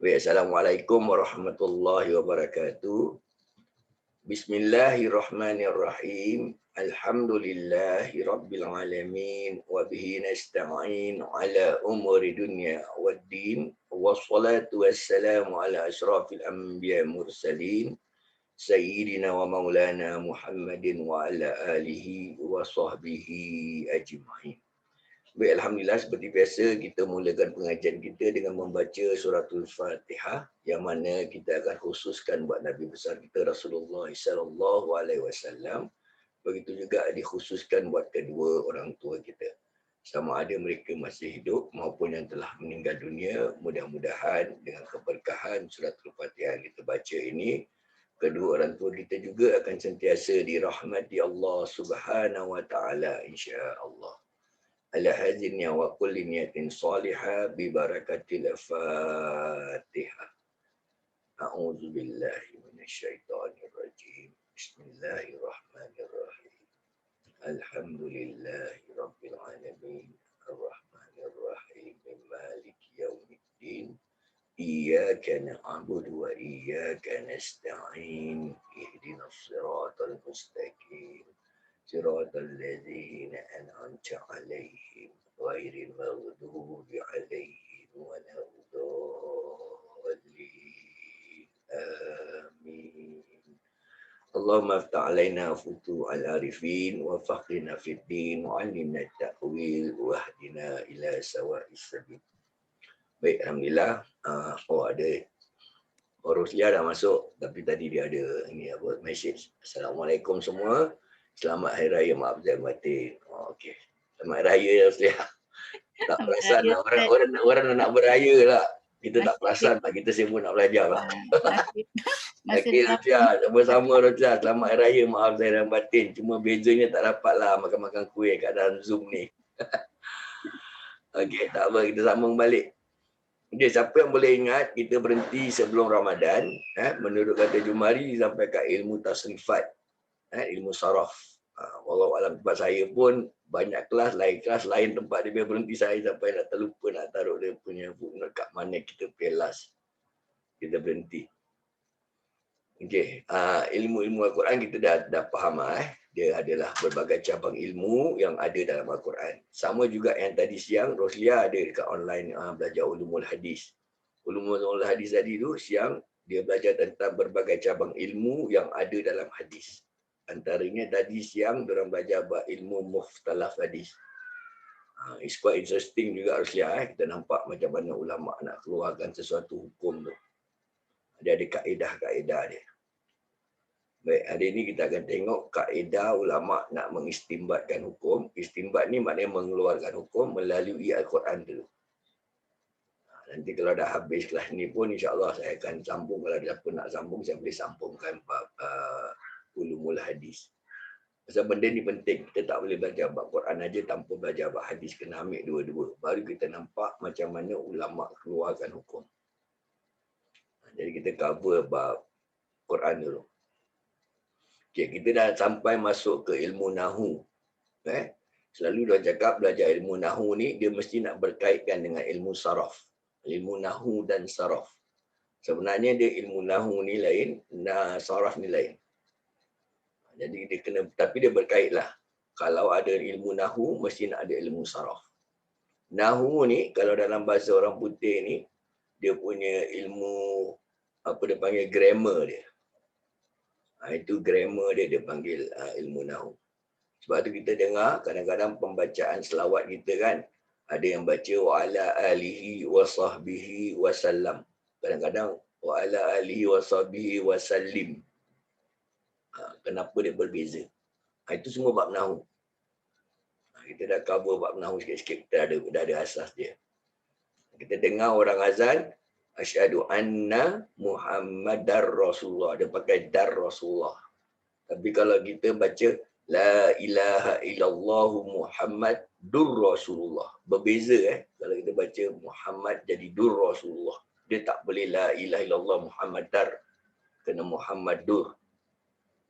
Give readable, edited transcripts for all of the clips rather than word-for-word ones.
Assalamualaikum warahmatullahi wabarakatuh. Bismillahirrahmanirrahim. Alhamdulillahi rabbil alamin wa bihi nasta'in ala umuri dunya waddin. Wassalatu wassalamu ala asyrafil anbiya mursalin sayyidina wa maulana Muhammadin wa ala alihi wa sahbihi ajma'in. Baik, Alhamdulillah, seperti biasa kita mulakan pengajian kita dengan membaca suratul Fatihah yang mana kita akan khususkan buat Nabi besar kita Rasulullah sallallahu alaihi wasallam. Begitu juga dikhususkan buat kedua orang tua kita. Sama ada mereka masih hidup maupun yang telah meninggal dunia, mudah-mudahan dengan keberkahan suratul Fatihah yang kita baca ini, kedua orang tua kita juga akan sentiasa dirahmati Allah Subhanahu wa taala insya-Allah. Ala hazinnya wa kulli niyatin salihah bi barakatil Fatihah. A'udzu billahi minasyaitonir rajim. Bismillahirrahmanirrahim. Alhamdulillahi rabbil alamin. Arrahmanir rahim. Maliki yaumiddin. Iyyaka na'budu wa iyyaka nasta'in. Ihdinas siratal mustaqim. صراط الذين أنعمت عليهم غير المغضوب عليهم ولا الضالين آمين. اللهم افتح علينا فتوح العارفين وفقنا في الدين وعلمنا التأويل واهدنا إلى سواء السبيل. Baik, Alhamdulillah. Ada Roslia dah masuk, tapi tadi dia ada message. Assalamualaikum semua. Selamat Hari Raya, maaf saya batin. Okey. Selamat Hari Raya ya Ustaz. Tak perasan lah. Orang nak beraya lah. Kita tak perasan lah. Kita semua nak belajar lah. Okey Ustaz. Sama-sama Ustaz. Selamat Hari Raya, maaf saya dan batin. Cuma bezanya tak dapat lah makan-makan kuih kat dalam Zoom ni. Okey, tak apa. Kita sambung balik. Okey, siapa yang boleh ingat kita berhenti sebelum Ramadan. Menurut kata Jumari sampai kat ilmu tasrifat. Ilmu saraf. Wallahualam, tempat saya pun banyak kelas lain tempat dia berhenti saya sampai nak terlupa nak taruh dia punya footnote kat mana kita pelas. Kita berhenti. Okey, ilmu-ilmu Al-Quran kita dah faham Dia adalah berbagai cabang ilmu yang ada dalam Al-Quran. Sama juga yang tadi siang Roslia ada dekat online belajar ulumul hadis. Ulumul hadis tadi tu siang dia belajar tentang berbagai cabang ilmu yang ada dalam hadis. Antaranya tadi siang diorang belajar ilmu mukhtalaf hadis. It's quite interesting juga Roslia. Kita nampak macam mana ulama nak keluarkan sesuatu hukum tu. Dia ada kaedah-kaedah dia. Baik, hari ini kita akan tengok kaedah ulama nak mengistimbatkan hukum. Istimbat ni maknanya mengeluarkan hukum melalui Al-Quran dulu. Nanti kalau dah habis kelas ni pun insya-Allah saya akan sambung. Kalau ada siapa nak sambung, saya boleh sambungkan ulumul hadis. Pasal benda ni penting. Kita tak boleh belajar bab Quran aja tanpa belajar bab hadis. Kena ambil dua-dua. Baru kita nampak macam mana ulama keluarkan hukum. Jadi kita cover bab Quran dulu. Okay, kita dah sampai masuk ke ilmu nahu. Selalu dia cakap belajar ilmu nahu ni dia mesti nak berkaitkan dengan ilmu saraf. Ilmu nahu dan saraf. Sebenarnya dia ilmu nahu ni lain, saraf ni lain. Jadi dia kena, tapi dia berkaitlah. Kalau ada ilmu nahu mesti nak ada ilmu saraf. Nahu ni kalau dalam bahasa orang putih ni dia punya ilmu apa dia panggil grammar dia. Itu grammar dia panggil ilmu nahu. Sebab tu kita dengar kadang-kadang pembacaan selawat kita kan, ada yang baca wa ala alihi wa sahbihi wa sallam. Kadang-kadang wa ala alihi wa sahbihi wa sallim. Kenapa dia berbeza? Itu semua bab nahu. Kita dah cover bab nahu sikit-sikit, kita dah ada asas dia. Kita dengar orang azan, asyhadu anna Muhammadar Rasulullah. Dia pakai dar Rasulullah. Tapi kalau kita baca la ilaha illallah Muhammad dur Rasulullah. Berbeza kalau kita baca Muhammad jadi dur Rasulullah. Dia tak boleh la ilaha illallah Muhammad dar. Kena Muhammad dur.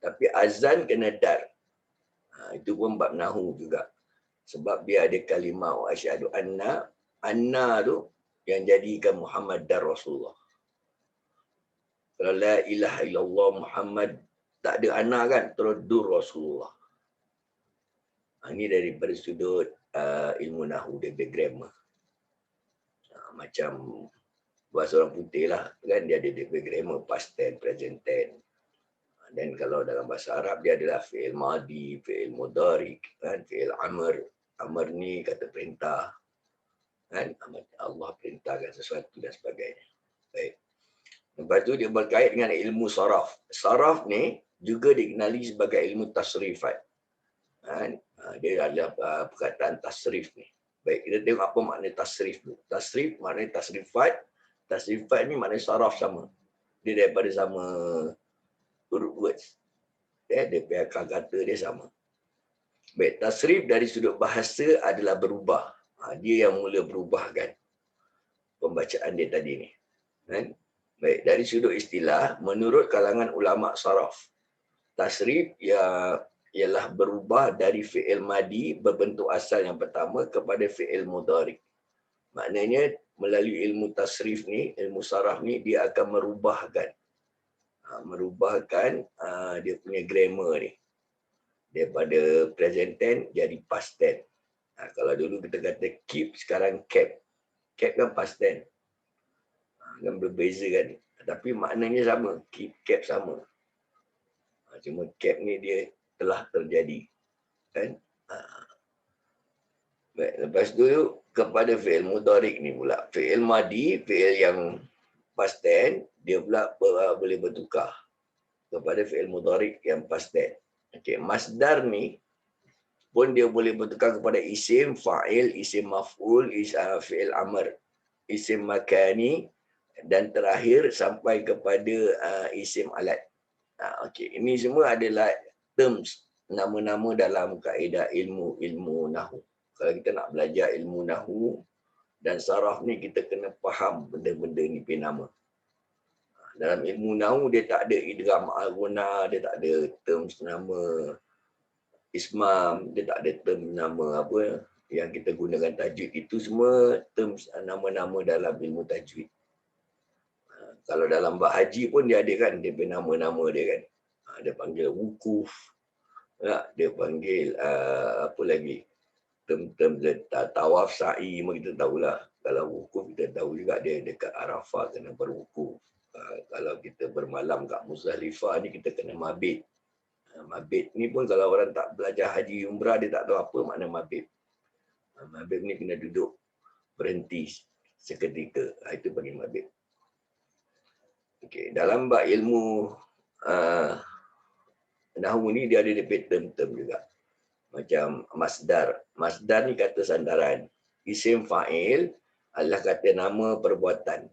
Tapi azan kena dar. Itu pun bab nahu juga. Sebab dia ada kalimah asyhadu anna tu yang jadikan Muhammad dan Rasulullah. Kalau la ilaha illallah Muhammad tak ada anak kan, terus dur Rasulullah. Ini daripada sudut ilmu nahu dan grammar. Macam bahasa orang putih lah kan, dia ada grammar past tense, present tense. Dan kalau dalam bahasa Arab dia adalah fi'il madi, fi'il mudhari, kan, fi'il amr. Amr ni kata perintah. Kan, Allah perintahkan sesuatu dan sebagainya. Baik. Lepas tu dia berkait dengan ilmu saraf. Saraf ni juga dikenali sebagai ilmu tasrifat. Kan? Dia adalah perkataan tasrif ni. Baik, kita tengok apa makna tasrif tu. Tasrif maknanya tasrifat. Tasrifat ni maknanya saraf sama. Dia daripada sama root words. Dia punya kata dia sama. Baik, tasrif dari sudut bahasa adalah berubah. Dia yang mula berubahkan pembacaan dia tadi ni. Kan? Baik, dari sudut istilah, menurut kalangan ulama saraf, tasrif ialah berubah dari fi'il madi berbentuk asal yang pertama kepada fi'il mudhari. Maknanya melalui ilmu tasrif ni, ilmu saraf ni, dia akan merubahkan dia punya grammar ni. Daripada present tense jadi past tense. Kalau dulu kita kata keep, sekarang kept. Kept kan past tense. Kan berbeza kan. Tapi maknanya sama. Keep, kept sama. Cuma kept ni dia telah terjadi. Kan? Baik, lepas tu kepada fi'il mudhari' ni pula. Fi'il madi, fi'il yang past tense, dia pula boleh bertukar kepada fi'il mudhari' yang past tense. Okey, masdar ni pun dia boleh bertukar kepada isim, fa'il, isim maf'ul, fi'il amr, isim makani dan terakhir sampai kepada isim alat. Okey, ini semua adalah terms, nama-nama dalam kaedah ilmu nahu. Kalau kita nak belajar ilmu nahu dan saraf ni, kita kena faham benda-benda ni punya nama. Dalam ilmu nahu dia tak ada idgham al-ghunna, dia tak ada terms nama ismam, dia tak ada term nama apa yang kita gunakan tajwid. Itu semua terms nama-nama dalam ilmu tajwid. Kalau dalam bab haji pun dia ada kan, dia punya nama-nama dia kan. Dia panggil wukuf, dia panggil apa lagi, term-term tawaf, sa'i, kita tahulah. Kalau wukuf kita tahu juga dia dekat Arafah kena berwukuf. Kalau kita bermalam kat Muzdalifah ni kita kena mabit. Mabit ni pun kalau orang tak belajar haji umrah dia tak tahu apa makna mabit. Mabit ni kena duduk berhenti seketika. Itu panggil mabit. Okey, dalam bab ilmu nahwu ni dia ada term-term juga. Macam masdar. Masdar ni kata sandaran. Isim fa'il adalah kata nama perbuatan.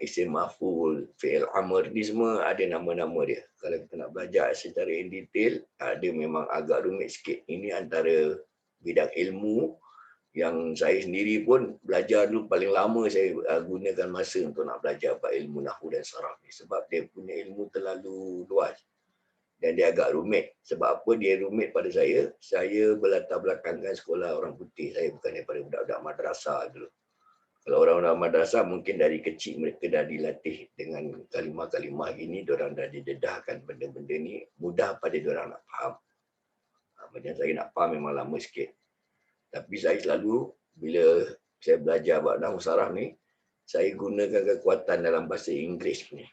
Isim maf'ul, fi'il amr ni semua ada nama-nama dia. Kalau kita nak belajar secara in detail, dia memang agak rumit sikit. Ini antara bidang ilmu yang saya sendiri pun belajar dulu paling lama saya gunakan masa untuk nak belajar ilmu nahwu dan saraf ni. Sebab dia punya ilmu terlalu luas. Dan dia agak rumit. Sebab apa dia rumit pada saya? Saya berlatar belakangkan sekolah orang putih. Saya bukan daripada budak-budak madrasah dulu. Kalau orang-orang madrasah mungkin dari kecil mereka dah dilatih dengan kalimah-kalimah gini, diorang dah didedahkan benda-benda ni, mudah pada diorang nak faham. Macam saya nak faham memang lama sikit. Tapi saya selalu, bila saya belajar buat nahwu saraf ni, saya gunakan kekuatan dalam bahasa Inggeris ni.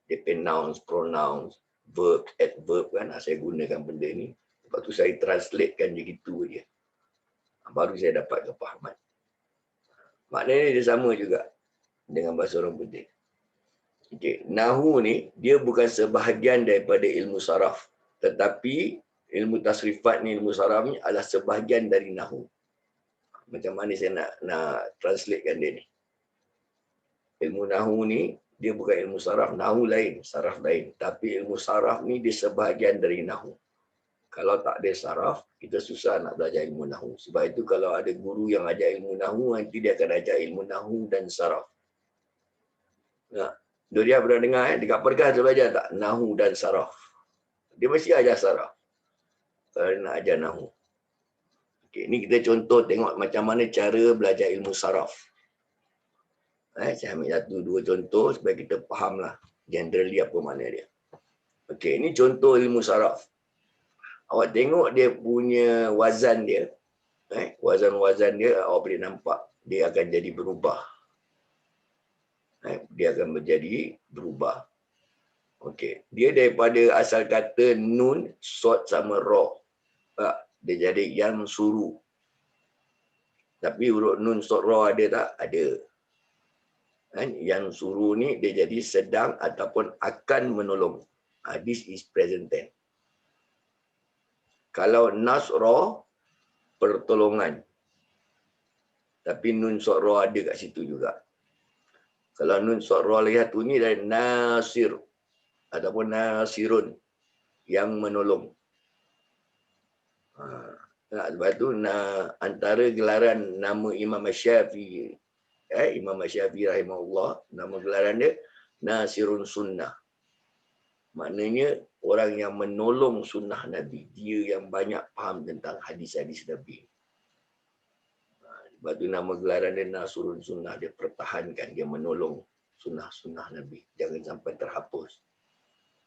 Dia nouns, pronouns, verb, adverb kan, saya gunakan benda ni. Lepas tu saya translatekan je gitu je. Baru saya dapat kefahaman. Maknanya dia sama juga dengan bahasa orang putih. Okay. Nahwu ni, dia bukan sebahagian daripada ilmu saraf. Tetapi ilmu tasrifat ni, ilmu saraf ni adalah sebahagian dari nahwu. Macam mana saya nak translatekan dia ni. Ilmu nahwu ni, dia bukan ilmu saraf. Nahwu lain, saraf lain. Tapi ilmu saraf ni dia sebahagian dari nahwu. Kalau tak ada saraf, kita susah nak belajar ilmu nahwu. Sebab itu kalau ada guru yang ajar ilmu nahwu, nanti dia akan ajar ilmu nahwu dan saraf. Dia pernah dengar dekat pergah dia belajar tak? Nahwu dan saraf. Dia mesti ajar saraf. Kalau dia nak ajar nahwu. Okay, ini kita contoh tengok macam mana cara belajar ilmu saraf. Saya ambil satu, dua contoh supaya kita fahamlah generally apa makna dia. Okey, ini contoh ilmu saraf. Awak tengok dia punya wazan dia. Wazan-wazan dia awak boleh nampak. Dia akan jadi berubah. Dia akan menjadi berubah. Okey, dia daripada asal kata nun, sod sama ra. Dia jadi yang suru. Tapi huruf nun, sod, ra ada tak? Ada. Yang suruh ni dia jadi sedang ataupun akan menolong. This is present tense. Kalau nasra, pertolongan. Tapi nun sod ra ada kat situ juga. Kalau nun sod ra lagi satu ni dari nasir ataupun nasirun, yang menolong. Sebab tu antara gelaran nama Imam Syafi'i, Imam Syafi'i rahimahullah, nama gelaran dia Nasirun Sunnah. Maknanya orang yang menolong sunnah Nabi. Dia yang banyak faham tentang hadis-hadis Nabi. Sebab tu nama gelaran dia Nasirun Sunnah. Dia pertahankan, dia menolong sunnah-sunnah Nabi. Jangan sampai terhapus.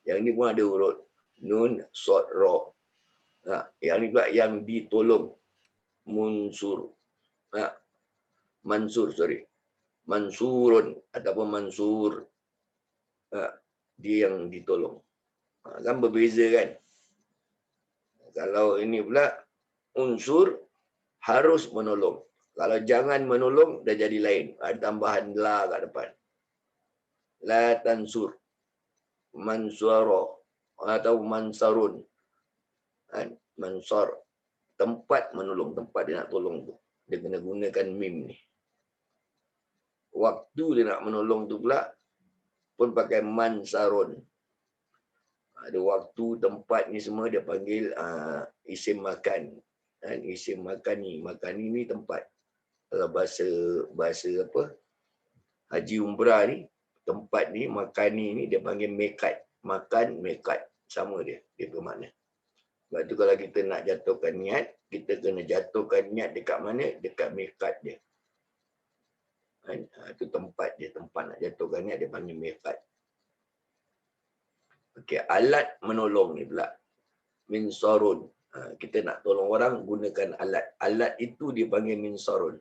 Yang ni pun ada urut nun, sod, ra. Yang ni pula yang ditolong. Munsur. Mansurun ataupun mansur. Dia yang ditolong. Kan berbeza kan? Kalau ini pula unsur harus menolong. Kalau jangan menolong dah jadi lain. Ada tambahan la kat depan. La tansur. Mansura atau mansarun. Mansar. Tempat menolong. Tempat dia nak tolong tu. Dia kena gunakan mim ni. Waktu dia nak menolong tu pula pun pakai mansarun. Ada waktu, tempat ni semua dia panggil isim makan. Isim makani. Makani ni tempat. Kalau bahasa apa? Haji Umrah ni, tempat ni, makani ni dia panggil mekat. Makan, mekat. Sama dia. Dia bermakna. Sebab tu kalau kita nak jatuhkan niat, kita kena jatuhkan niat dekat mana? Dekat mekat dia. Itu tempat dia. Tempat nak jatuhkan niat dia panggil mekat. Okey, alat menolong ni pula. Minsarun. Kita nak tolong orang, gunakan alat. Alat itu dipanggil minsarun.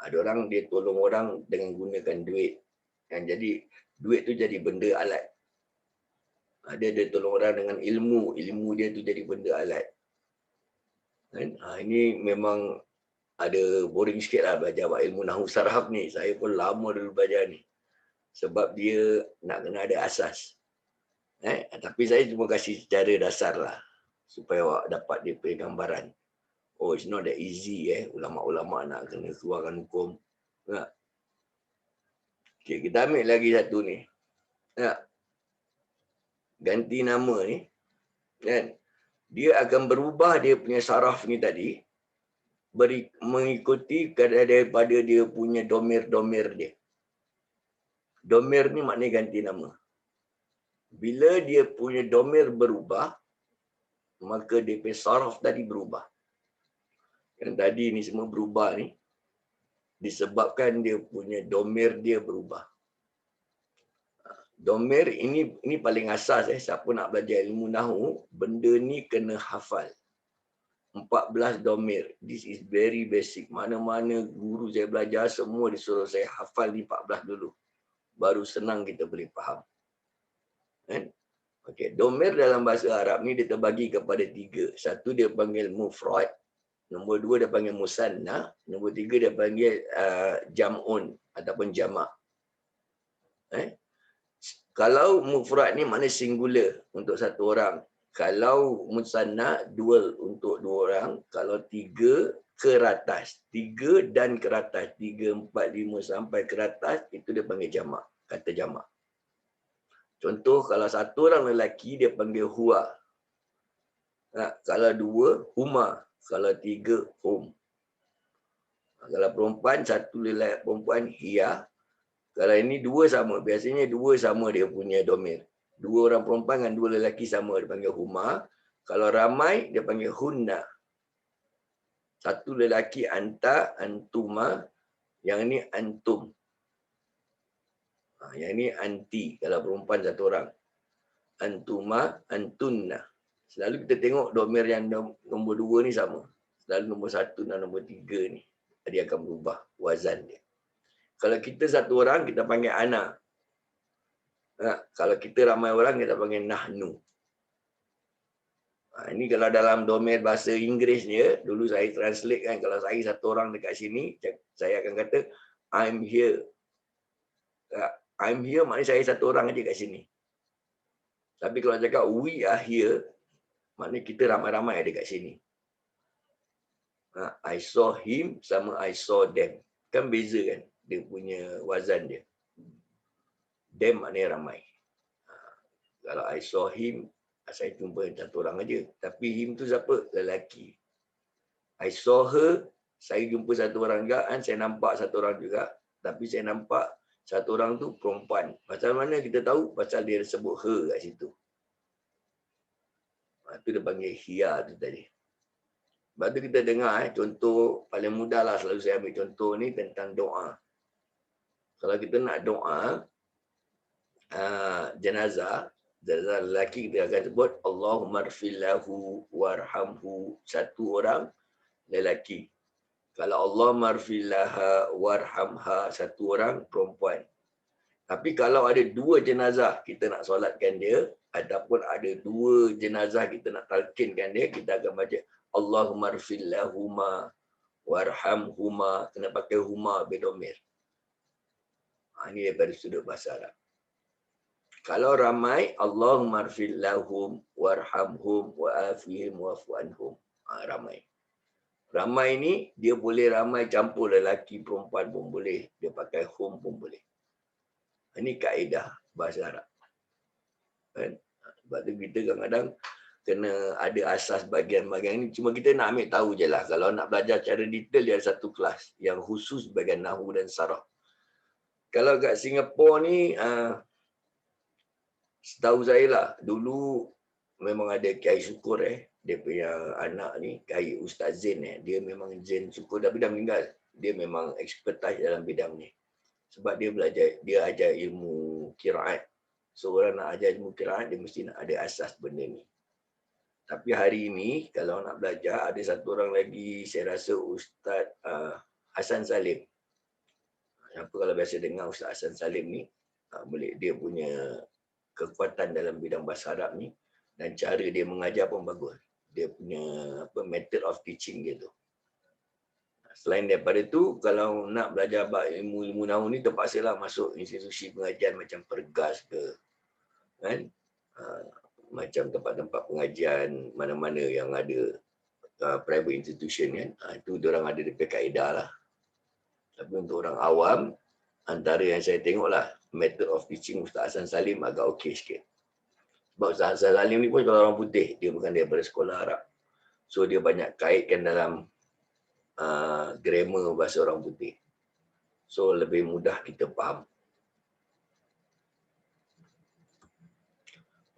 Ada orang dia tolong orang dengan gunakan duit. Jadi, duit tu jadi benda alat. Dia tolong orang dengan ilmu. Ilmu dia tu jadi benda alat. Ini memang ada boring sikit lah belajar ilmu Nahwu Saraf ni. Saya pun lama dulu belajar ni. Sebab dia nak kena ada asas. Tapi saya cuma kasih secara dasar lah. Supaya awak dapat dia punya gambaran. Oh, it's not that easy ulama-ulama nak kena keluarkan hukum. Okay, kita ambil lagi satu ni. Ganti nama ni. Kan? Dia akan berubah dia punya saraf ni tadi. Mengikuti daripada dia punya domir-domir dia. Domir ni maknanya ganti nama. Bila dia punya domir berubah, maka dia punya saraf tadi berubah. Yang tadi ni semua berubah ni disebabkan dia punya domir dia berubah. Domir ini paling asas. Siapa nak belajar ilmu Nahwu, benda ni kena hafal. 14 domir. This is very basic. Mana-mana guru saya belajar, semua disuruh saya hafal ni 14 dulu. Baru senang kita boleh faham. Okey, domir dalam bahasa Arab ni dia terbagi kepada 3. Satu dia panggil mufrad, nombor 2 dia panggil musanna, nombor 3 dia panggil jam'un ataupun jamak. Kalau mufrad ni makna singular untuk satu orang. Kalau musanna dual untuk 2 orang, kalau 3 ke atas, 3 dan ke atas, 3, 4, 5 sampai ke atas, itu dia panggil jamak, kata jamak. Contoh, kalau satu orang lelaki, dia panggil huwa. Kalau 2, huma. Kalau 3, hum. Kalau perempuan, satu lelaki perempuan, hiya. Kalau ini 2 sama. Biasanya 2 sama dia punya domir. 2 orang perempuan dengan 2 lelaki sama. Dia panggil huma. Kalau ramai, dia panggil hunna. Satu lelaki anta, antuma. Yang ini antum. Yang ni anti kalau perempuan satu orang. Antuma, antunna. Selalu kita tengok domer yang nombor 2 ni sama. Selalu nombor 1 dan nombor 3 ni. Dia akan berubah wazan dia. Kalau kita satu orang, kita panggil ana. Kalau kita ramai orang, kita panggil nahnu. Ini kalau dalam domain bahasa Inggeris dia, dulu saya translate kan, kalau saya satu orang dekat sini, saya akan kata, I'm here. I'm here maknanya saya satu orang aja kat sini. Tapi kalau cakap we are here, maknanya kita ramai-ramai ada kat sini. I saw him sama I saw them. Kan beza kan, dia punya wazan dia. Them maknanya ramai. Kalau I saw him, saya jumpa satu orang aja. Tapi him tu siapa? Lelaki. I saw her, saya jumpa satu orang juga, kan? Saya nampak satu orang juga. Tapi saya nampak satu orang tu perempuan. Pasal mana kita tahu? Pasal dia sebut her kat situ. Itu dia panggil hiya tu tadi. Lepas tu kita dengar, contoh paling mudah lah, selalu saya ambil contoh ni tentang doa. Kalau kita nak doa, jenazah lelaki, kita akan sebut Allahumma rfillahu warhamhu, satu orang lelaki. Kalau Allahumma rfillaha warhamha, satu orang perempuan. Tapi kalau ada dua jenazah kita nak solatkan dia, ataupun ada dua jenazah kita nak talqinkan dia, kita akan baca Allahumma rfillahuma warhamhuma, kena pakai huma bidomir. Ini daripada sudut bahasa Arab. Kalau ramai, Allahumma rfil lahum warhamhum wa'afihim wa'fu anhum. Ramai. Ramai ni, dia boleh ramai campur lelaki, perempuan pun boleh. Dia pakai hum pun boleh. Ini kaedah bahasa Arab. Kan? Sebab tu kita kadang-kadang kena ada asas bahagian-bahagian ni. Cuma kita nak ambil tahu je lah. Kalau nak belajar cara detail, dia ada satu kelas yang khusus bahagian Nahu dan Saraf. Kalau kat Singapura ni, setahu saya lah, dulu memang ada Kiai Syukur dia punya anak ni, Kiai Ustaz Zain dia memang Zain Syukur, tapi dah meninggal. Dia memang expertise dalam bidang ni. Sebab dia belajar, dia ajar ilmu qiraat. So orang nak ajar ilmu qiraat, dia mesti nak ada asas benda ni. Tapi hari ini, kalau nak belajar, ada satu orang lagi, saya rasa Ustaz Hasan Salim. Apa kalau biasa dengar Ustaz Hasan Salim ni, boleh dia punya kekuatan dalam bidang bahasa Arab ni, dan cara dia mengajar pun bagus. Dia punya method of teaching dia tu. Selain daripada tu, kalau nak belajar ilmu Nahu ni, terpaksalah masuk institusi pengajian macam Pergas ke, kan? Macam tempat-tempat pengajian mana-mana yang ada private institution kan. Itu diorang ada dekat kaedah lah. Tapi untuk orang awam, antara yang saya tengok lah, method of teaching Ustaz Hasan Salim agak okey sikit. Sebab Ustaz Hasan Salim ni pun kalau orang putih, dia bukan daripada sekolah Arab. So dia banyak kaitkan dalam grammar bahasa orang putih. So lebih mudah kita faham.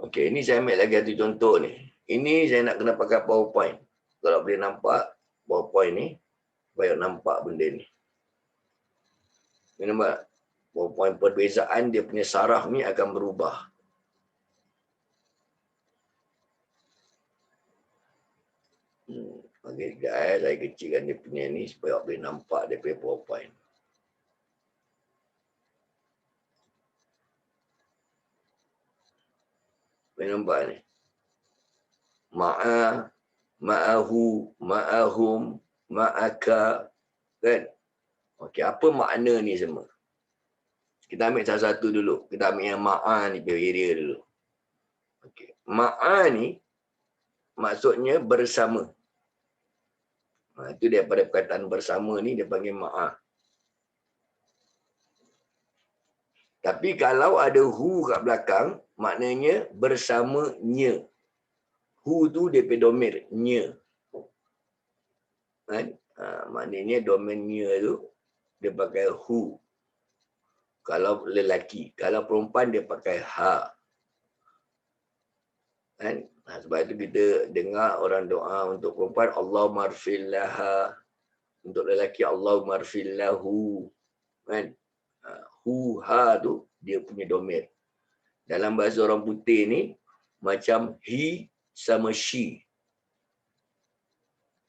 Okey, ini saya ambil lagi satu contoh ni. Ini saya nak kena pakai PowerPoint. Kalau boleh nampak PowerPoint ni, bayar nampak benda ni. Ini nampak PowerPoint, perbezaan dia punya saraf ni akan berubah. Okey, sekejap saya kecilkan dia punya ni supaya boleh nampak dia punya PowerPoint. Boleh nampak ni. Ma'ahu, ma'ahum, ma'aka. Kan? Okey, apa makna ni semua? Kita ambil satu-satu dulu. Kita ambil yang ma'a ni, area dulu. Okey. Ma'a ni maksudnya bersama. Itu daripada perkataan bersama ni dia panggil ma'a. Tapi kalau ada hu kat belakang, maknanya bersamanya. Hu tu dia punya domir, nya. Kan? Maknanya domainnya tu dia pakai hu. Kalau lelaki, kalau perempuan dia pakai ha. Kan? Sebab itu kita dengar orang doa untuk perempuan, Allahumma rfillaha. Untuk lelaki, Allahumma rfillahu. Kan? Hu, ha tu dia punya domir. Dalam bahasa orang putih ni, macam he sama she.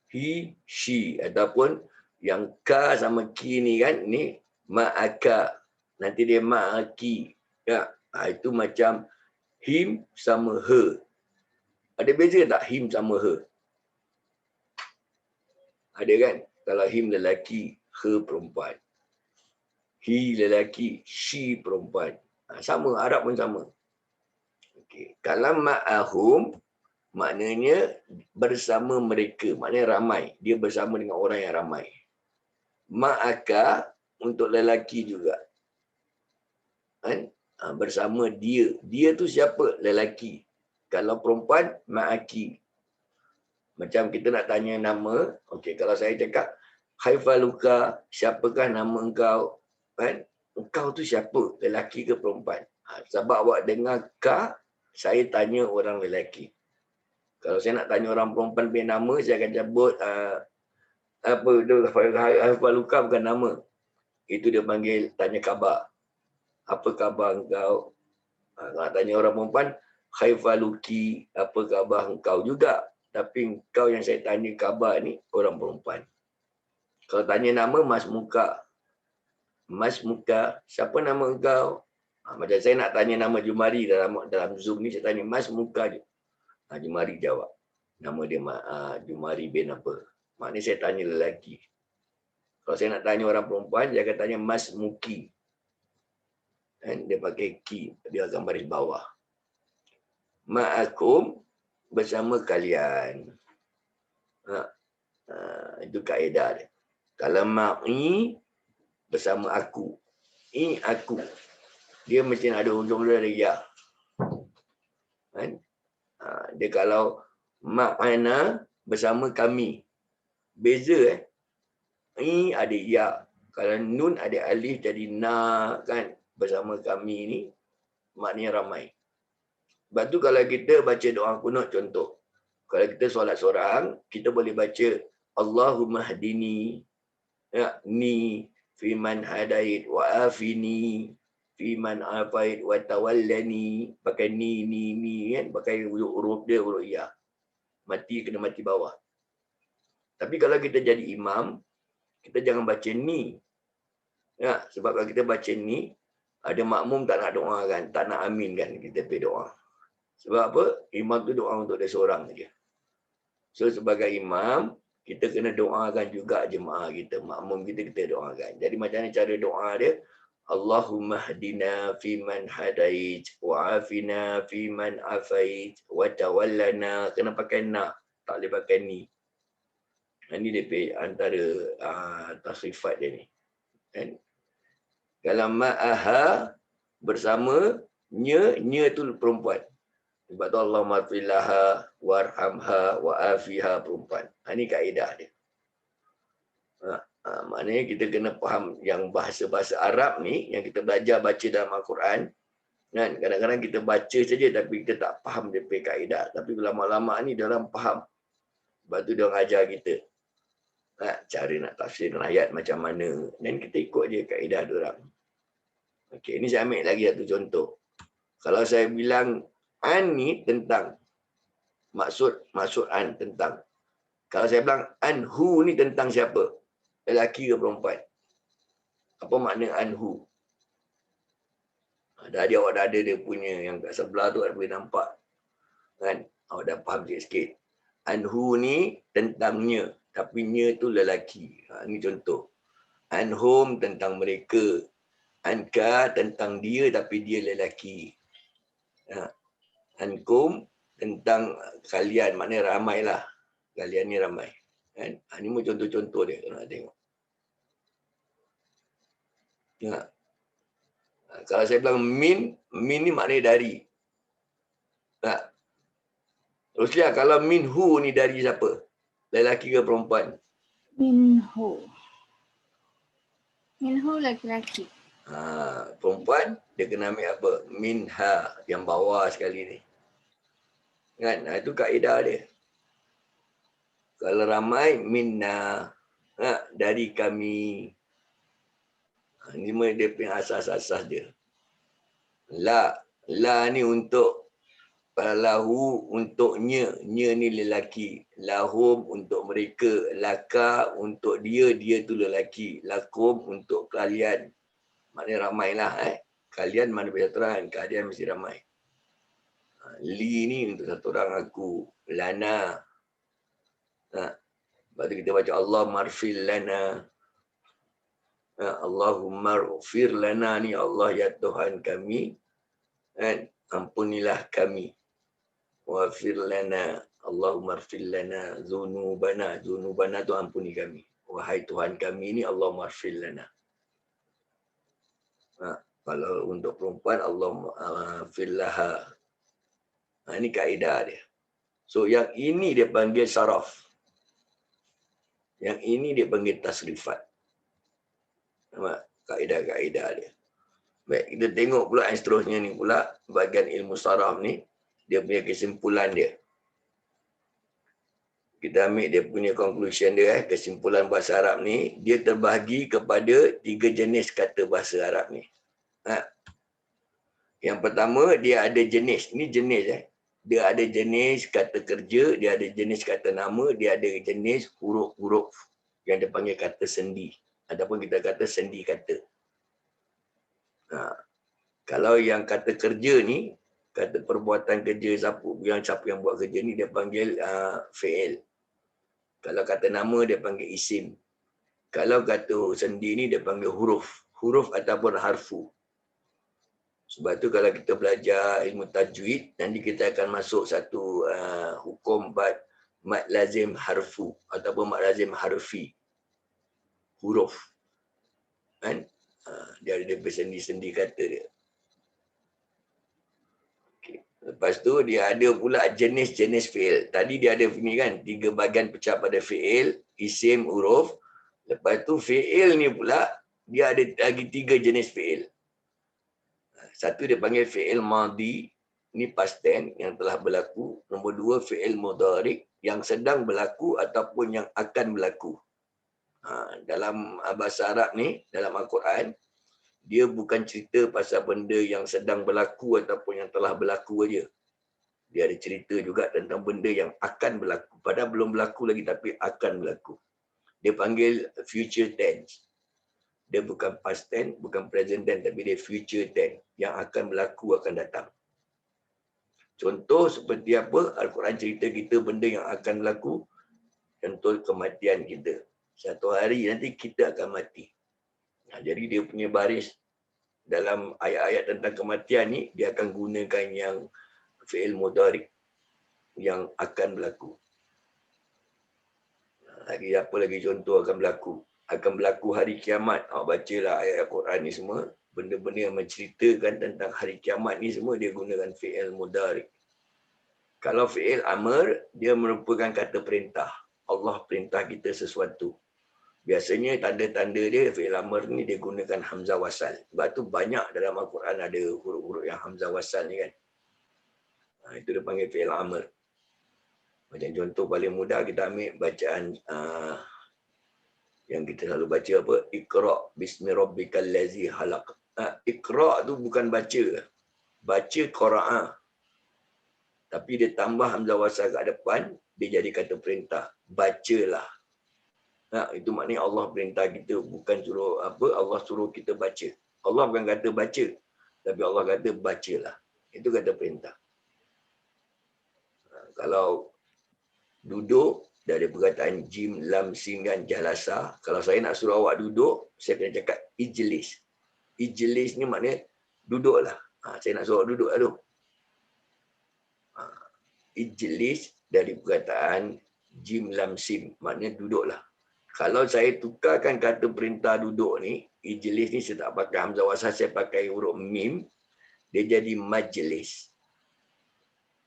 He, she. Ataupun yang ka sama ki ni kan, ni ma'aka. Nanti dia ma'aki. Ya, itu macam him sama her. Ada beza tak him sama her? Ada kan? Kalau him lelaki, her perempuan. He lelaki, she perempuan. Sama, Arab pun sama. Okay. Kalau ma'ahum, maknanya bersama mereka. Maknanya ramai. Dia bersama dengan orang yang ramai. Ma'aka, untuk lelaki juga. Kan? Bersama dia. Dia tu siapa? Lelaki. Kalau perempuan, ma'aki. Macam kita nak tanya nama. Okey, kalau saya cakap, Haifaluka, siapakah nama engkau? Kan? Engkau tu siapa? Lelaki ke perempuan? Sebab awak dengar ka, saya tanya orang lelaki. Kalau saya nak tanya orang perempuan punya nama, saya akan sebut apa tu, Haifaluka bukan nama. Itu dia panggil tanya khabar. Apa khabar engkau? Kalau nak tanya orang perempuan, Haifaluki, apa khabar engkau juga. Tapi engkau yang saya tanya khabar ni, orang perempuan. Kalau tanya nama, Mas Muka. Mas Muka, siapa nama engkau? Macam saya nak tanya nama Jumari dalam Zoom ni, saya tanya Mas Muka je. Jumari jawab. Nama dia Jumari bin apa. Maknanya saya tanya lelaki. Kalau saya nak tanya orang perempuan, saya akan tanya Mas Muki. Dan dia pakai ki, dia akan baris bawah. Ma'akum, bersama kalian. Itu kaedah dia. Kalau ma'i, bersama aku. I, aku. Dia mesti ada hujung dari ya. Kan? Dia kalau ma'ana, bersama kami. Beza I ada ya. Kalau nun ada alif jadi na, kan? Bersama kami ni, maknanya ramai. Sebab tu kalau kita baca doa kunut contoh. Kalau kita solat seorang, kita boleh baca Allahumma hadini, ya, ni, fiman hadait, wa afini, fiman afait, wa tawallani. Pakai ni, kan? Pakai huruf dia, huruf ya. Mati kena mati bawah. Tapi kalau kita jadi imam, kita jangan baca ni. Ya, sebab kalau kita baca ni, ada makmum tak nak doa kan, tak nak amin kan, kita pergi doa. Sebab apa? Imam tu doa untuk dia seorang saja. So sebagai imam, kita kena doakan juga jemaah kita, makmum kita doakan. Jadi macam mana cara doa dia? Allahumma hdina fiman hadait, wa afina fiman afait, wa tawallana. Kena pakai na, tak boleh pakai ni. Ini dia antara tasrifat dia ni. Kan? Kalau ma'aha, bersama, nya tu perempuan. Sebab tu Allah maghfirlaha warhamha wa afiha perempuan. Ini kaedah dia. Maknanya kita kena faham yang bahasa-bahasa Arab ni, yang kita belajar baca dalam Al-Quran. Kan? Kadang-kadang kita baca saja tapi kita tak faham dia punya kaedah. Tapi ulama-ulama ni dia orang faham. Sebab tu dia orang ajar kita. Cara nak tafsir ayat macam mana. Dan kita ikut je kaedah dia orang. Okey, ini saya ambil lagi satu contoh. Kalau saya bilang an ni tentang, maksud an tentang. Kalau saya bilang anhu ni tentang siapa? Lelaki ke perempuan? Apa makna anhu? Dah awak dah ada dia punya yang kat sebelah tu, awak boleh nampak. Kan? Awak dah faham sikit-sikit. Anhu ni tentangnya. Tapi nya tu lelaki. Ini contoh. Anhum tentang mereka. Anka tentang dia tapi dia lelaki. Ankum tentang kalian, maknanya ramai lah. Kalian ni ramai. Kan? Ini pun contoh-contoh dia kalau nak tengok. Kalau saya bilang min ni maknanya dari. Teruslah kalau minhu ni dari siapa? Lelaki ke perempuan? Minhu laki-laki. Perempuan dia kena ambil apa? Minha, yang bawah sekali ni. Kan? Itu kaedah dia. Kalau ramai, minna, dari kami. Ini semua dia punya asas-asas dia. La ni untuk lahu untuknya, nya ni lelaki. Lahum untuk mereka, laka untuk dia, dia tu lelaki. Lakum untuk kalian. Maknanya ramailah Kalian mana berjaturan, kalian mesti ramai. Li ni untuk satu orang aku. Lana. Lepas tu kita baca Allah marfil lana. Allahumma ghfir lana ni Allah ya Tuhan kami. Ampunilah kami. Waghfir lana. Allahumma ghfir lana dzunubana. Dzunubana tu ampuni kami. Wahai Tuhan kami ni Allahumma ghfir lana. Kalau untuk perempuan Allahumma ghfir laha. Ini kaedah dia. So yang ini dia panggil saraf. Yang ini dia panggil tasrifat. Kaedah-kaedah dia. Baik, kita tengok pula yang seterusnya ni pula, bahagian ilmu saraf ni, dia punya kesimpulan dia. Kita ambil dia punya conclusion dia, kesimpulan bahasa Arab ni, dia terbahagi kepada 3 jenis kata bahasa Arab ni. Yang pertama, dia ada jenis. Ini jenis. Dia ada jenis kata kerja, dia ada jenis kata nama, dia ada jenis huruf-huruf yang dia panggil kata sendi. Ataupun kita kata sendi kata. Kalau yang kata kerja ni, kata perbuatan kerja siapa yang buat kerja ni, dia panggil fi'il. Kalau kata nama, dia panggil isim. Kalau kata sendi ni, dia panggil huruf. Huruf ataupun harfu. Sebab tu kalau kita belajar ilmu tajwid, nanti kita akan masuk satu hukum mad lazim harfu ataupun mad lazim harfi. Huruf. Kan? Dia ada sendi-sendi kata dia. Okay. Lepas tu dia ada pula jenis-jenis fi'il. Tadi dia ada ni kan, 3 bahagian pecah pada fi'il, isim, huruf. Lepas tu fi'il ni pula, dia ada lagi 3 jenis fi'il. Satu dia panggil fi'il madhi, ni past tense yang telah berlaku. Nombor 2 fi'il mudhari' yang sedang berlaku ataupun yang akan berlaku. Dalam bahasa Arab ni, dalam Al-Quran, dia bukan cerita pasal benda yang sedang berlaku ataupun yang telah berlaku aja. Dia ada cerita juga tentang benda yang akan berlaku. Padahal belum berlaku lagi tapi akan berlaku. Dia panggil future tense. Dia bukan past tense, bukan present tense, tapi dia future tense. Yang akan berlaku, akan datang. Contoh seperti apa? Al-Quran cerita kita benda yang akan berlaku. Contoh kematian kita. Satu hari nanti kita akan mati. Jadi dia punya baris dalam ayat-ayat tentang kematian ni, dia akan gunakan yang fi'il mudhari' yang akan berlaku. Lagi apa lagi contoh akan berlaku? Akan berlaku hari kiamat. Bacalah ayat Al-Quran ni semua. Benda-benda yang menceritakan tentang hari kiamat ni semua dia gunakan fi'il mudhari'. Kalau fi'il amr, dia merupakan kata perintah. Allah perintah kita sesuatu. Biasanya tanda-tanda dia, fi'il amr ni dia gunakan hamzah wasal. Sebab tu banyak dalam Al-Quran ada huruf-huruf yang hamzah wasal ni kan. Itu dia panggil fi'il amr. Macam contoh paling mudah kita ambil bacaan yang kita selalu baca apa? Iqra' bismi rabbikal ladzi khalaq. Iqra' tu bukan baca. Baca qara'a. Tapi dia tambah hamzah wasal kat depan, dia jadi kata perintah. Bacalah. Itu maknanya Allah perintah kita, bukan suruh apa, Allah suruh kita baca. Allah bukan kata baca, tapi Allah kata bacalah. Itu kata perintah. Kalau duduk, dari perkataan jim, lam, sin dan jalasa. Kalau saya nak suruh awak duduk, saya kena cakap ijlis. Ijlis ni maknanya duduklah. Saya nak suruh awak duduk lah tu. Ijlis dari perkataan jim, lam, sin. Maknanya duduklah. Kalau saya tukarkan kata perintah duduk ni, ijlis ni saya tak pakai hamzah wasal, saya pakai huruf mim, dia jadi majlis.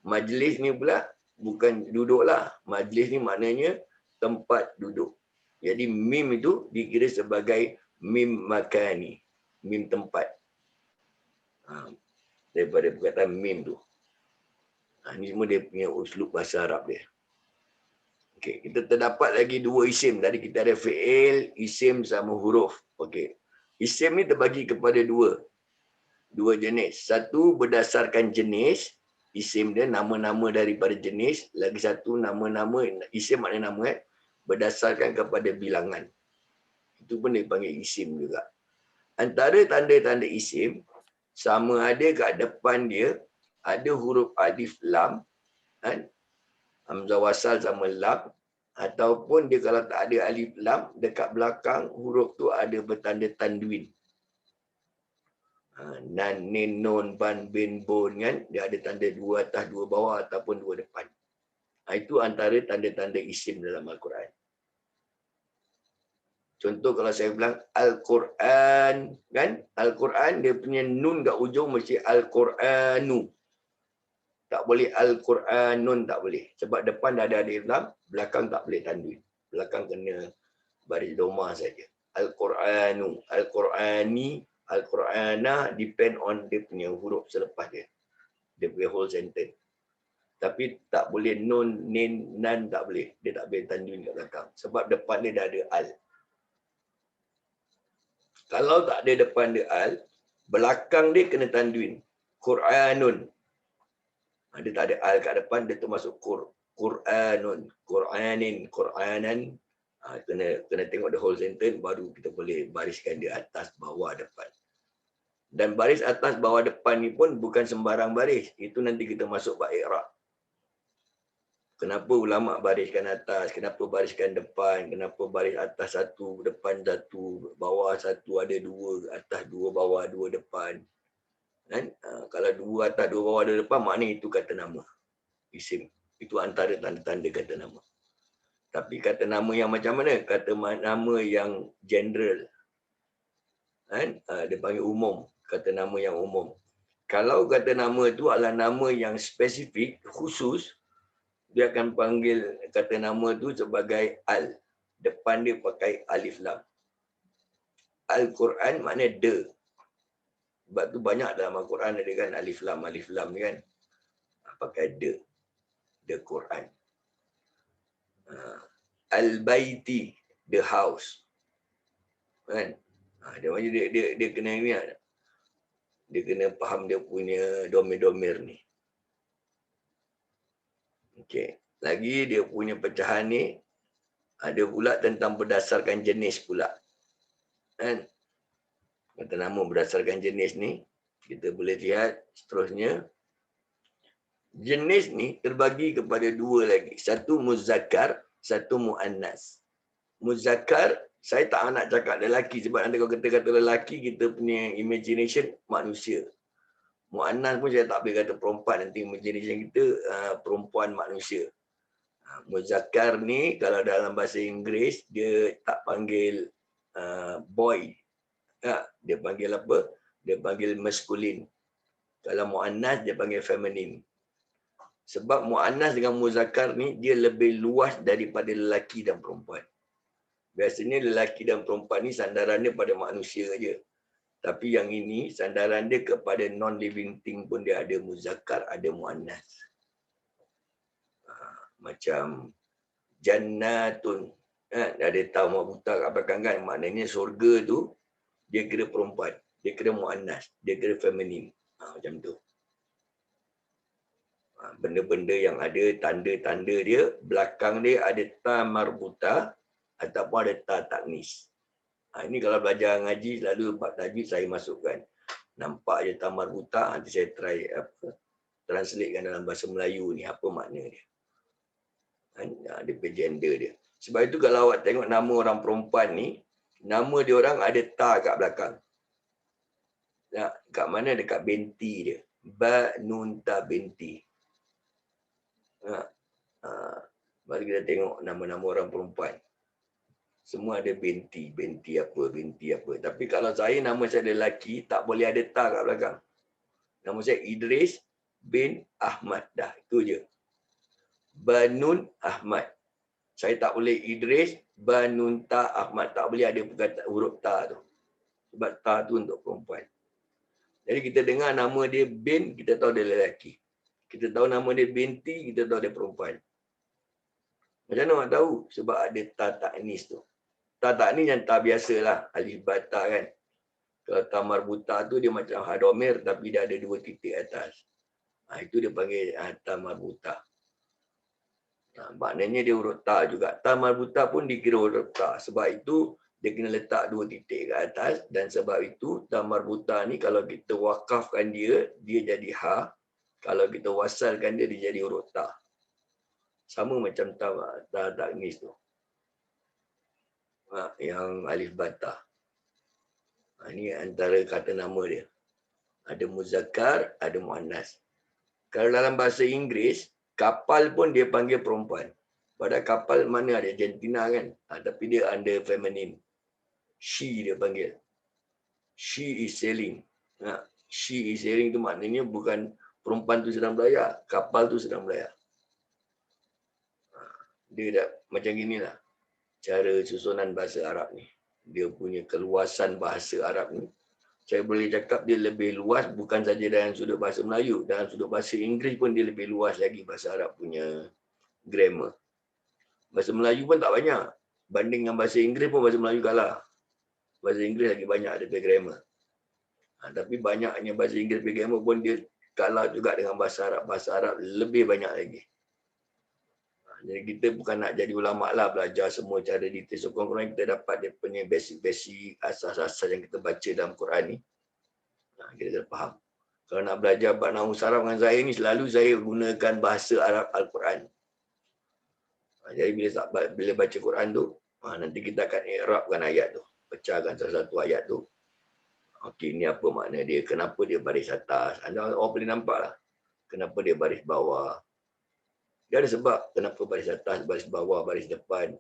Majlis ni pula bukan duduklah. Majlis ni maknanya tempat duduk. Jadi mim itu dikira sebagai mim makani, mim tempat. Daripada perkataan mim tu. Ini semua dia punya uslub bahasa Arab dia. Okey, kita terdapat lagi 2 isim. Tadi kita ada fi'il, isim sama huruf. Okey. Isim ni terbagi kepada dua jenis. Satu berdasarkan jenis, isim dia nama-nama daripada jenis. Lagi satu nama-nama, isim maknanya nama berdasarkan kepada bilangan. Itu pun dipanggil isim juga. Antara tanda-tanda isim, sama ada kat depan dia ada huruf alif lam, kan? Hamzah wasal sama lam, ataupun dia kalau tak ada alif lam, dekat belakang huruf tu ada bertanda tanwin. Nan, nin, nun, ban, bin, bon, kan? Dia ada tanda dua atas, dua bawah ataupun dua depan. Itu antara tanda-tanda isim dalam Al-Quran. Contoh kalau saya bilang Al-Quran, kan? Al-Quran dia punya nun kat ujung mesti Al-Quranu. Tak boleh Al-Quranun, tak boleh. Sebab depan dah ada alif lam, belakang tak boleh tanwin. Belakang kena baris doma saja. Al-Quranu, Al-Qurani, Al-Qurana depend on dia punya huruf selepas dia. Dia punya whole sentence. Tapi tak boleh nun, nin, nan tak boleh. Dia tak boleh tanwin kat belakang. Sebab depan dia dah ada al. Kalau tak ada depan dia al, belakang dia kena tanwin. Quranun. Dia tak ada al kat depan, dia termasuk Quranun, Quranin, Quranan. Kena tengok the whole sentence, baru kita boleh bariskan dia atas, bawah, depan. Dan baris atas, bawah, depan ni pun bukan sembarang baris. Itu nanti kita masuk bab i'rab. Kenapa ulama bariskan atas, kenapa bariskan depan, kenapa baris atas satu, depan satu, bawah satu, ada dua, atas dua, bawah dua, depan. Kan? Kalau dua atas, dua bawah, dua depan, maknanya itu kata nama. Isim. Itu antara tanda-tanda kata nama. Tapi kata nama yang macam mana? Kata nama yang general. Kan? Dia panggil umum. Kata nama yang umum. Kalau kata nama itu adalah nama yang spesifik, khusus, dia akan panggil kata nama itu sebagai al. Depan dia pakai alif lam. Al-Quran maknanya the. Sebab tu banyak dalam Al-Quran ada kan alif lam ni kan. Pakai the. The Quran. Al-Baiti, the house. Kan? Dia kena ni, dia kena faham dia punya domir-domir ni. Okey. Lagi dia punya pecahan ni ada pula tentang berdasarkan jenis pula. Kan? Kata nama berdasarkan jenis ni, kita boleh lihat seterusnya. Jenis ni terbagi kepada dua lagi. Satu muzakkar, satu muannas. Muzakkar, saya tak nak cakap lelaki sebab nanti kalau kita kata lelaki, kita punya imagination manusia. Muannas pun saya tak boleh kata perempuan, nanti imagination kita perempuan manusia. Muzakkar ni kalau dalam bahasa Inggeris dia tak panggil boy. Dia panggil apa? Dia panggil maskulin. Kalau muannas dia panggil feminine. Sebab muannas dengan muzakkar ni dia lebih luas daripada lelaki dan perempuan. Biasanya lelaki dan perempuan ni sandaran dia pada manusia aja. Tapi yang ini sandaran dia kepada non-living thing pun dia ada muzakkar, ada muannas. Macam jannatun. Ada tahu buta kat belakang kan. Maknanya surga tu dia kira perempuan. Dia kira muannas. Dia kira feminin. Macam tu. Benda-benda yang ada tanda-tanda dia, belakang dia ada ta marbuta ataupun ada ta taknis. Ini kalau belajar ngaji, selalu bab tajwid saya masukkan. Nampak je ta marbuta, nanti saya try translatekan dalam bahasa Melayu ni, apa makna dia. Dia punya gender dia. Sebab itu kalau awak tengok nama orang perempuan ni, nama dia orang ada ta kat belakang. Kat mana? Dekat binti dia. Ba nun ta binti. Mari kita tengok nama-nama orang perempuan. Semua ada binti apa. Tapi kalau saya, nama saya lelaki, tak boleh ada ta kat belakang. Nama saya Idris bin Ahmad. Dah, itu je. Banun Ahmad. Saya tak boleh Idris Banun ta Ahmad. Tak boleh ada perkataan huruf ta tu. Sebab ta tu untuk perempuan. Jadi kita dengar nama dia bin, kita tahu dia lelaki. Kita tahu nama dia binti, kita tahu dia perempuan. Macam mana nak tahu? Sebab ada ta taknis tu. Ta taknis yang ta biasalah. Alif bata kan. Kalau ta marbuta tu dia macam hadomir tapi dia ada 2 titik atas. Itu dia panggil ta marbuta. Maknanya dia huruf ta juga. Ta marbuta pun dikira huruf ta. Sebab itu dia kena letak 2 titik ke atas. Dan sebab itu ta marbuta ni kalau kita wakafkan dia, dia jadi ha. Kalau kita wasalkan dia, dia jadi huruf ta. Sama macam ta taknis tu. Yang alif bata. Ini antara kata nama dia. Ada muzakkar, ada muannas. Kalau dalam bahasa Inggeris, kapal pun dia panggil perempuan. Padahal kapal mana ada jantina kan? Tapi dia under feminine. She dia panggil. She is sailing. She is sailing tu maknanya bukan perempuan tu sedang berlayar. Kapal tu sedang berlayar. Dia dah macam ginilah. Cara susunan bahasa Arab ni. Dia punya keluasan bahasa Arab ni. Saya boleh cakap dia lebih luas bukan saja dalam sudut bahasa Melayu. Dalam sudut bahasa Inggeris pun dia lebih luas lagi bahasa Arab punya grammar. Bahasa Melayu pun tak banyak. Banding dengan bahasa Inggeris pun bahasa Melayu kalah. Bahasa Inggeris lagi banyak ada grammar. Tapi banyaknya bahasa Inggeris grammar pun dia kalah juga dengan bahasa Arab. Bahasa Arab lebih banyak lagi. Jadi kita bukan nak jadi ulama lah belajar semua cara detail. So kurang kita dapat dia punya basic-basic asas-asas yang kita baca dalam Quran ni. Kita dah faham. Kalau nak belajar bab nahwu saraf dengan Zahir ni selalu saya gunakan bahasa Arab Al-Quran. Jadi bila baca Quran tu, nanti kita akan i'rabkan ayat tu. Pecahkan salah satu ayat tu. Okey, ni apa makna dia? Kenapa dia baris atas? Anda orang boleh nampak lah. Kenapa dia baris bawah? Dia ada sebab kenapa baris atas, baris bawah, baris depan.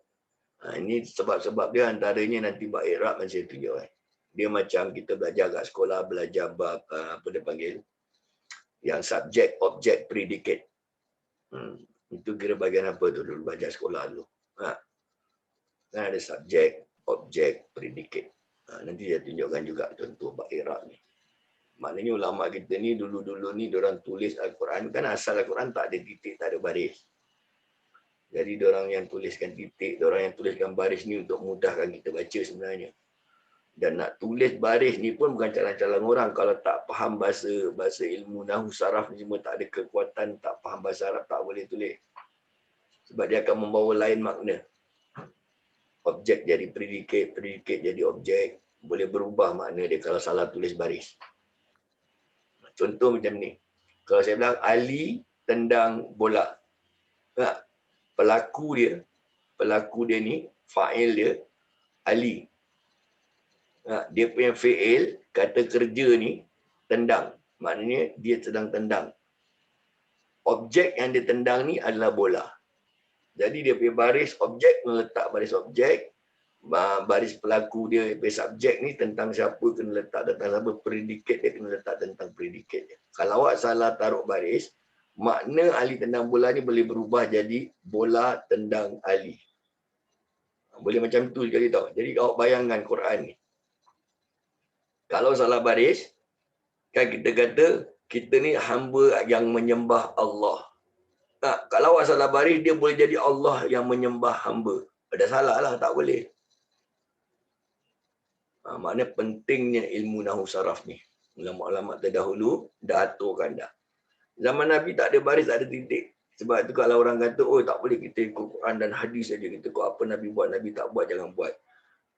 Ini sebab-sebab dia antaranya nanti bab i'rab yang saya tunjuk. Dia macam kita belajar kat sekolah, belajar bab, apa dia panggil? Yang subjek, objek, predicate. Itu kira bagian apa tu dulu belajar sekolah dulu. Kan ada subjek, objek, predicate. Nanti saya tunjukkan juga contoh bab i'rab ni. Maknanya ulama kita ni dulu-dulu ni diorang tulis Al-Quran. Kan asal Al-Quran tak ada titik, tak ada baris. Jadi diorang yang tuliskan titik, diorang yang tuliskan baris ni untuk mudahkan kita baca sebenarnya. Dan nak tulis baris ni pun bukan calang-calang orang. Kalau tak faham bahasa ilmu nahwu saraf ni semua tak ada kekuatan, tak faham bahasa Arab, tak boleh tulis. Sebab dia akan membawa lain makna. Objek jadi predicate, predicate jadi objek. Boleh berubah makna dia kalau salah tulis baris. Contoh macam ni. Kalau saya bilang Ali tendang bola. Pelaku dia ni, fa'il dia, Ali. Dia punya fi'il, kata kerja ni, tendang. Maknanya dia sedang tendang. Objek yang dia tendang ni adalah bola. Jadi dia punya baris objek, meletak baris objek. Baris pelaku dia, punya subjek ni tentang siapa kena letak tentang siapa. Predikat dia kena letak tentang predikat dia. Kalau awak salah taruh baris, makna Ali tendang bola ni boleh berubah jadi bola tendang Ali. Boleh macam tu sekali tau. Jadi awak bayangkan Quran ni. Kalau salah baris, kan kita kata, kita ni hamba yang menyembah Allah. Kalau awak salah baris, dia boleh jadi Allah yang menyembah hamba. Dah salah lah, tak boleh. Maknanya pentingnya ilmu nahwu saraf ni. Ulama-ulama terdahulu dah aturkan dah. Zaman Nabi tak ada baris, tak ada titik. Sebab tu kalau orang kata, oh tak boleh kita ikut Quran dan hadis saja. Kita ikut apa Nabi buat, Nabi tak buat, jangan buat.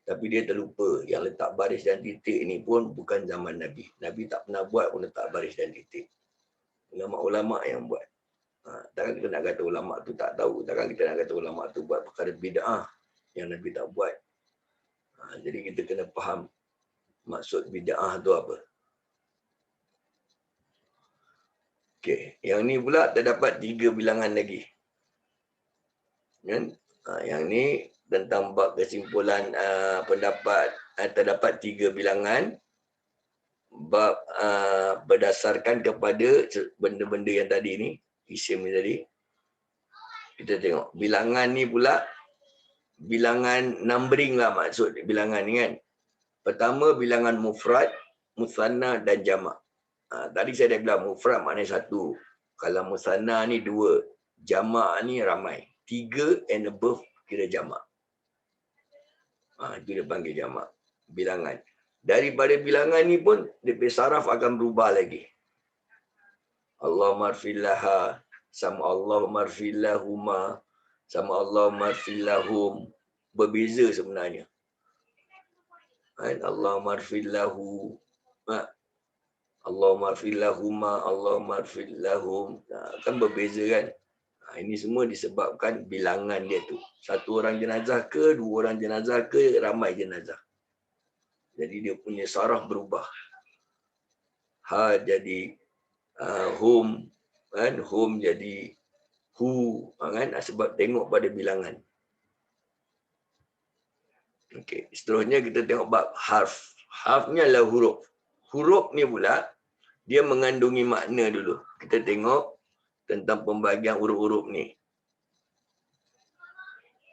Tapi dia terlupa yang letak baris dan titik ni pun bukan zaman Nabi. Nabi tak pernah buat pun letak baris dan titik. Ulama-ulama yang buat. Takkan kita nak kata ulama tu tak tahu. Takkan kita nak kata ulama tu buat perkara bid'ah yang Nabi tak buat. Jadi kita kena faham maksud bid'ah tu apa. Okey, yang ni pula terdapat 3 bilangan lagi. Kan? Yang ni tentang bab kesimpulan pendapat terdapat 3 bilangan bab berdasarkan kepada benda-benda yang tadi ni, isim ni tadi. Kita tengok bilangan ni pula bilangan numbering lah maksud bilangan ni kan. Pertama bilangan mufrad, musanna dan jamak. Tadi saya dah bilang mufrad maknanya 1. Kalau musanna ni 2, jamak ni ramai. 3 and above kira jamak. Itu dia panggil jamak. Bilangan. Daripada bilangan ni pun, DP saraf akan berubah lagi. Allah marfillaha, sama Allah marfillahuma, sama Allah marfillahum. Berbeza sebenarnya. Allah marfillahu, Allah marfillahuma, Allah marfillahum. Kan berbeza kan? Ini semua disebabkan bilangan dia tu. Satu orang jenazah ke, dua orang jenazah ke, ramai jenazah. Jadi dia punya saraf berubah. Ha jadi hum, kan? Hum jadi hu, kan? Sebab tengok pada bilangan. Okey, seterusnya kita tengok bab harf. Harfnya adalah huruf. Huruf ni pula dia mengandungi makna dulu. Kita tengok tentang pembahagian huruf-huruf ni.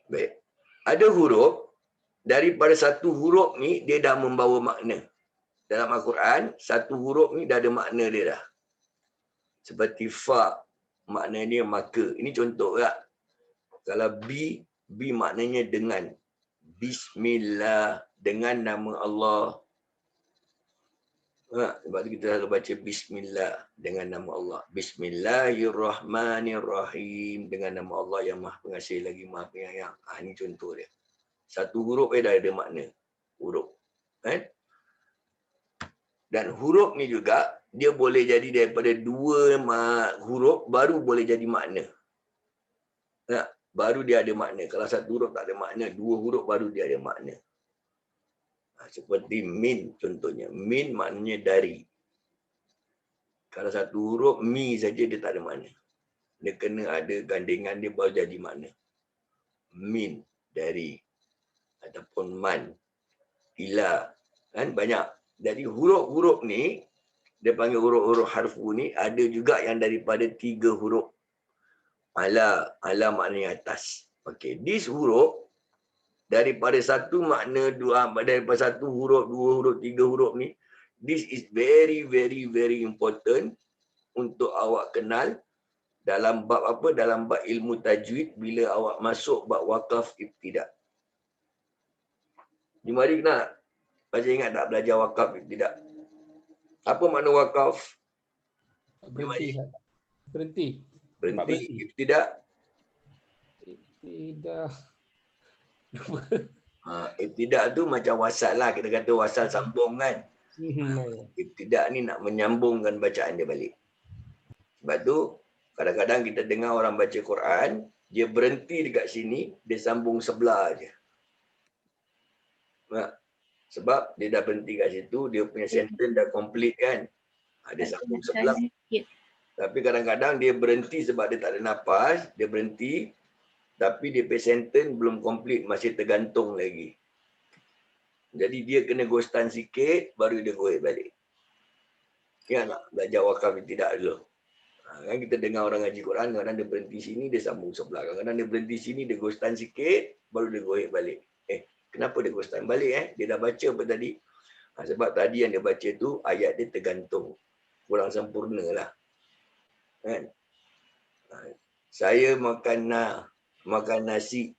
Baik. Ada huruf, daripada satu huruf ni dia dah membawa makna. Dalam Al-Quran, satu huruf ni dah ada makna dia dah. Seperti fa, maknanya maka. Ini contoh tak? Kalau B maknanya dengan. Bismillah, dengan nama Allah. Sebab tu kita harus baca Bismillah, dengan nama Allah. Bismillahirrahmanirrahim, dengan nama Allah yang Maha Pengasih lagi Maha Penyayang. Ini contoh dia. Satu huruf dah ada makna. Huruf. Dan huruf ni juga, dia boleh jadi daripada dua huruf, baru boleh jadi makna. Baru dia ada makna. Kalau satu huruf tak ada makna, dua huruf baru dia ada makna. Seperti min contohnya. Min maknanya dari. Kalau satu huruf mi saja dia tak ada makna. Dia kena ada gandingan dia baru jadi makna. Min, dari. Ataupun man, ila. Kan banyak. Jadi huruf-huruf ni, dia panggil huruf-huruf harfu ni, ada juga yang daripada 3 huruf. Ala maknanya atas. Okey, this huruf, daripada satu makna, daripada satu huruf, dua huruf, 3 huruf ni, this is very, very, very important untuk awak kenal dalam bab apa? Dalam bab ilmu tajwid bila awak masuk bab wakaf ibtidak. Jumari kenal tak? Masih ingat tak belajar wakaf ibtidak? Apa makna wakaf? Berhenti. Berhenti. Berhenti. Ibtidak? Tidak. Ibtidak tu macam wasal lah. Kita kata wasal sambung kan. Ibtidak ni nak menyambungkan bacaan dia balik. Sebab tu, kadang-kadang kita dengar orang baca Quran, dia berhenti dekat sini, dia sambung sebelah je. Sebab dia dah berhenti kat situ, dia punya sentence dah complete kan. Dia sambung sebelah. Tapi kadang-kadang dia berhenti sebab dia tak ada nafas, dia berhenti, tapi dia punya sentence belum complete, masih tergantung lagi. Jadi dia kena ghostan sikit, baru dia goyek balik. Ya nak belajar wakaf tidak dulu. Kan kita dengar orang ngaji Quran, kadang-kadang dia berhenti sini, dia sambung sebelah. Kadang-kadang dia berhenti sini, dia ghostan sikit, baru dia goyek balik. Kenapa dia ghostan balik? Dia dah baca apa tadi? Sebab tadi yang dia baca tu, ayat dia tergantung. Kurang sempurna lah. Kan? Saya makan nasi.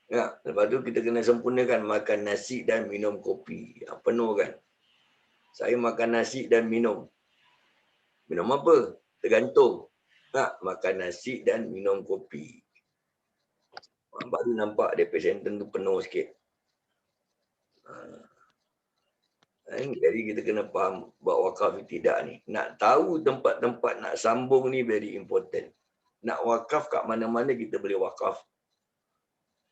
Lepas tu kita kena sempurnakan makan nasi dan minum kopi. Penuh kan? Saya makan nasi dan minum. Minum apa? Tergantung. Makan nasi dan minum kopi. Baru nampak dia sentence tu penuh sikit. Jadi kita kena faham buat wakaf tidak ni. Nak tahu tempat-tempat nak sambung ni very important. Nak wakaf kat mana-mana kita boleh wakaf.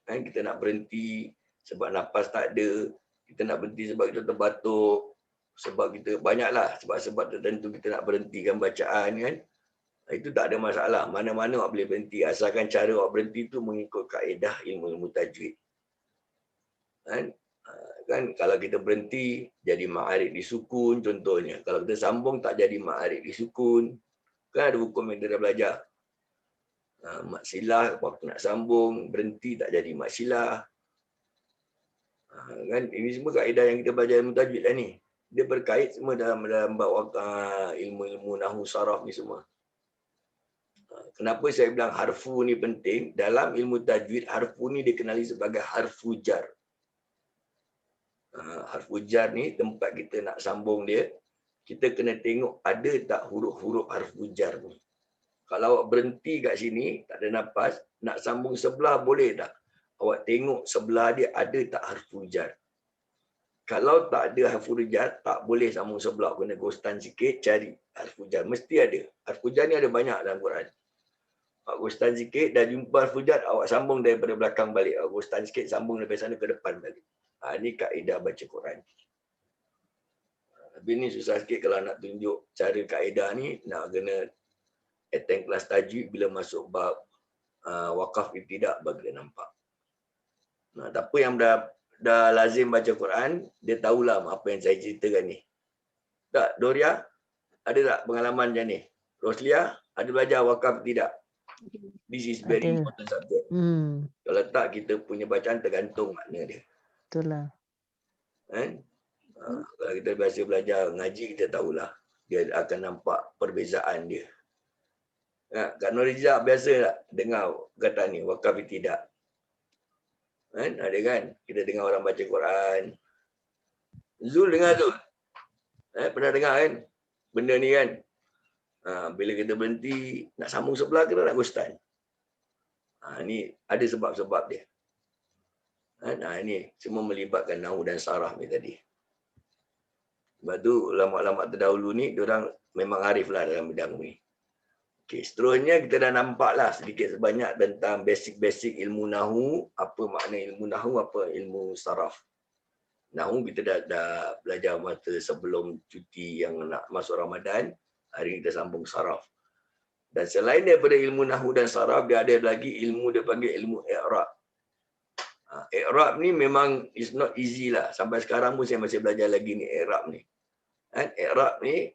Kita nak berhenti sebab nafas tak ada. Kita nak berhenti sebab kita terbatuk. Sebab kita banyaklah sebab tertentu kita nak berhentikan bacaan kan. Itu tak ada masalah. Mana-mana awak boleh berhenti. Asalkan cara awak berhenti tu mengikut kaedah ilmu tajwid. Kan kalau kita berhenti jadi ma'arif disukun contohnya. Kalau kita sambung tak jadi ma'arif disukun. Kan ada hukum yang kita dah belajar. Mak silah waktu nak sambung, berhenti tak jadi mak silah. Kan ini semua kaedah yang kita belajar ilmu tajwid lah ni. Dia berkait semua dalam bab ilmu-ilmu nahwu saraf ni semua. Kenapa saya bilang harfu ni penting? Dalam ilmu tajwid, harfu ni dikenali sebagai harfu jar. Harfu jar ni tempat kita nak sambung dia, kita kena tengok ada tak huruf-huruf harfu jar ni. Kalau awak berhenti kat sini, tak ada nafas, nak sambung sebelah boleh tak? Awak tengok sebelah dia ada tak harfu jar. Kalau tak ada harfu jar, tak boleh sambung sebelah. Kena ghostan sikit, cari harfu jar. Mesti ada. Harfu jar ni ada banyak dalam Quran. Awak ghostan sikit, dah jumpa harfu jar, awak sambung daripada belakang balik. Awak ghostan sikit, sambung daripada sana ke depan balik. Ini kaedah baca Quran. Tapi ni susah sikit kalau nak tunjuk cara kaedah ni, nak kena attend kelas tajwid bila masuk bab wakaf ibtidak bagi dia nampak. Tak apa yang dah lazim baca Quran, dia tahulah apa yang saya ceritakan ni. Tak, Doria, ada tak pengalaman macam ni? Roslia, ada belajar wakaf tidak? This is very Ada. important subject. Kalau tak, kita punya bacaan tergantung makna dia. Betul lah. Kan? Kalau kita biasa belajar ngaji, kita tahulah. Dia akan nampak perbezaan dia. Kak Nuriza biasa tak dengar kata ni, wakaf tidak? Kan? Ada kan? Kita dengar orang baca Quran. Zul dengar tu. Pernah dengar kan? Benda ni kan? Bila kita berhenti, nak sambung sebelah kita nak ghostan. Ni ada sebab-sebab dia. Ini semua melibatkan nahu dan sarah ni tadi. Sebab tu ulama-ulama terdahulu ni, diorang memang arif lah dalam bidang ni. Okey, seterusnya kita dah nampak lah sedikit sebanyak tentang basic-basic ilmu nahu, apa makna ilmu nahu, apa ilmu saraf. Nahu kita dah belajar masa sebelum cuti yang nak masuk Ramadan, hari ni kita sambung saraf. Dan selain daripada ilmu nahu dan saraf, dia ada lagi ilmu dia panggil ilmu i'rab. I'rab ni memang is not easy lah. Sampai sekarang pun saya masih belajar lagi ni i'rab ni. I'rab ni,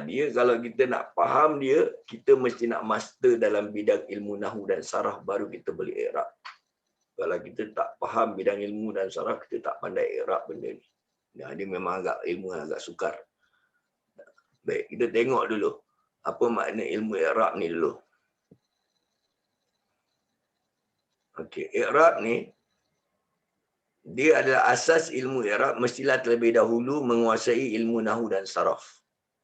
dia kalau kita nak faham dia, kita mesti nak master dalam bidang ilmu nahu dan saraf baru kita boleh i'rab. Kalau kita tak faham bidang ilmu dan saraf, kita tak pandai i'rab benda ni. Dia memang ilmu agak sukar. Baik, kita tengok dulu apa makna ilmu i'rab ni dulu. Okey, i'rab ni dia adalah asas ilmu i'rab, mestilah terlebih dahulu menguasai ilmu nahu dan saraf.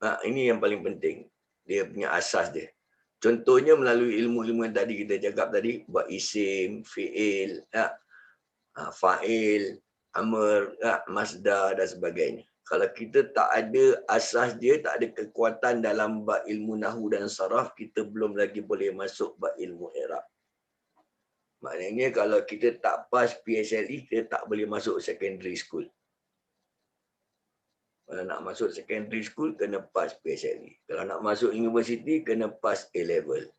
Ini yang paling penting. Dia punya asas dia. Contohnya melalui ilmu-ilmu yang tadi kita cakap tadi, buat isim, fi'il, fa'il, amr, masdar dan sebagainya. Kalau kita tak ada asas dia, tak ada kekuatan dalam bab ilmu nahu dan saraf, kita belum lagi boleh masuk bab ilmu i'rab. Maknanya kalau kita tak pas PSLE, kita tak boleh masuk secondary school. Kalau nak masuk secondary school, kena pas PSLE. Kalau nak masuk university, kena pas A-level.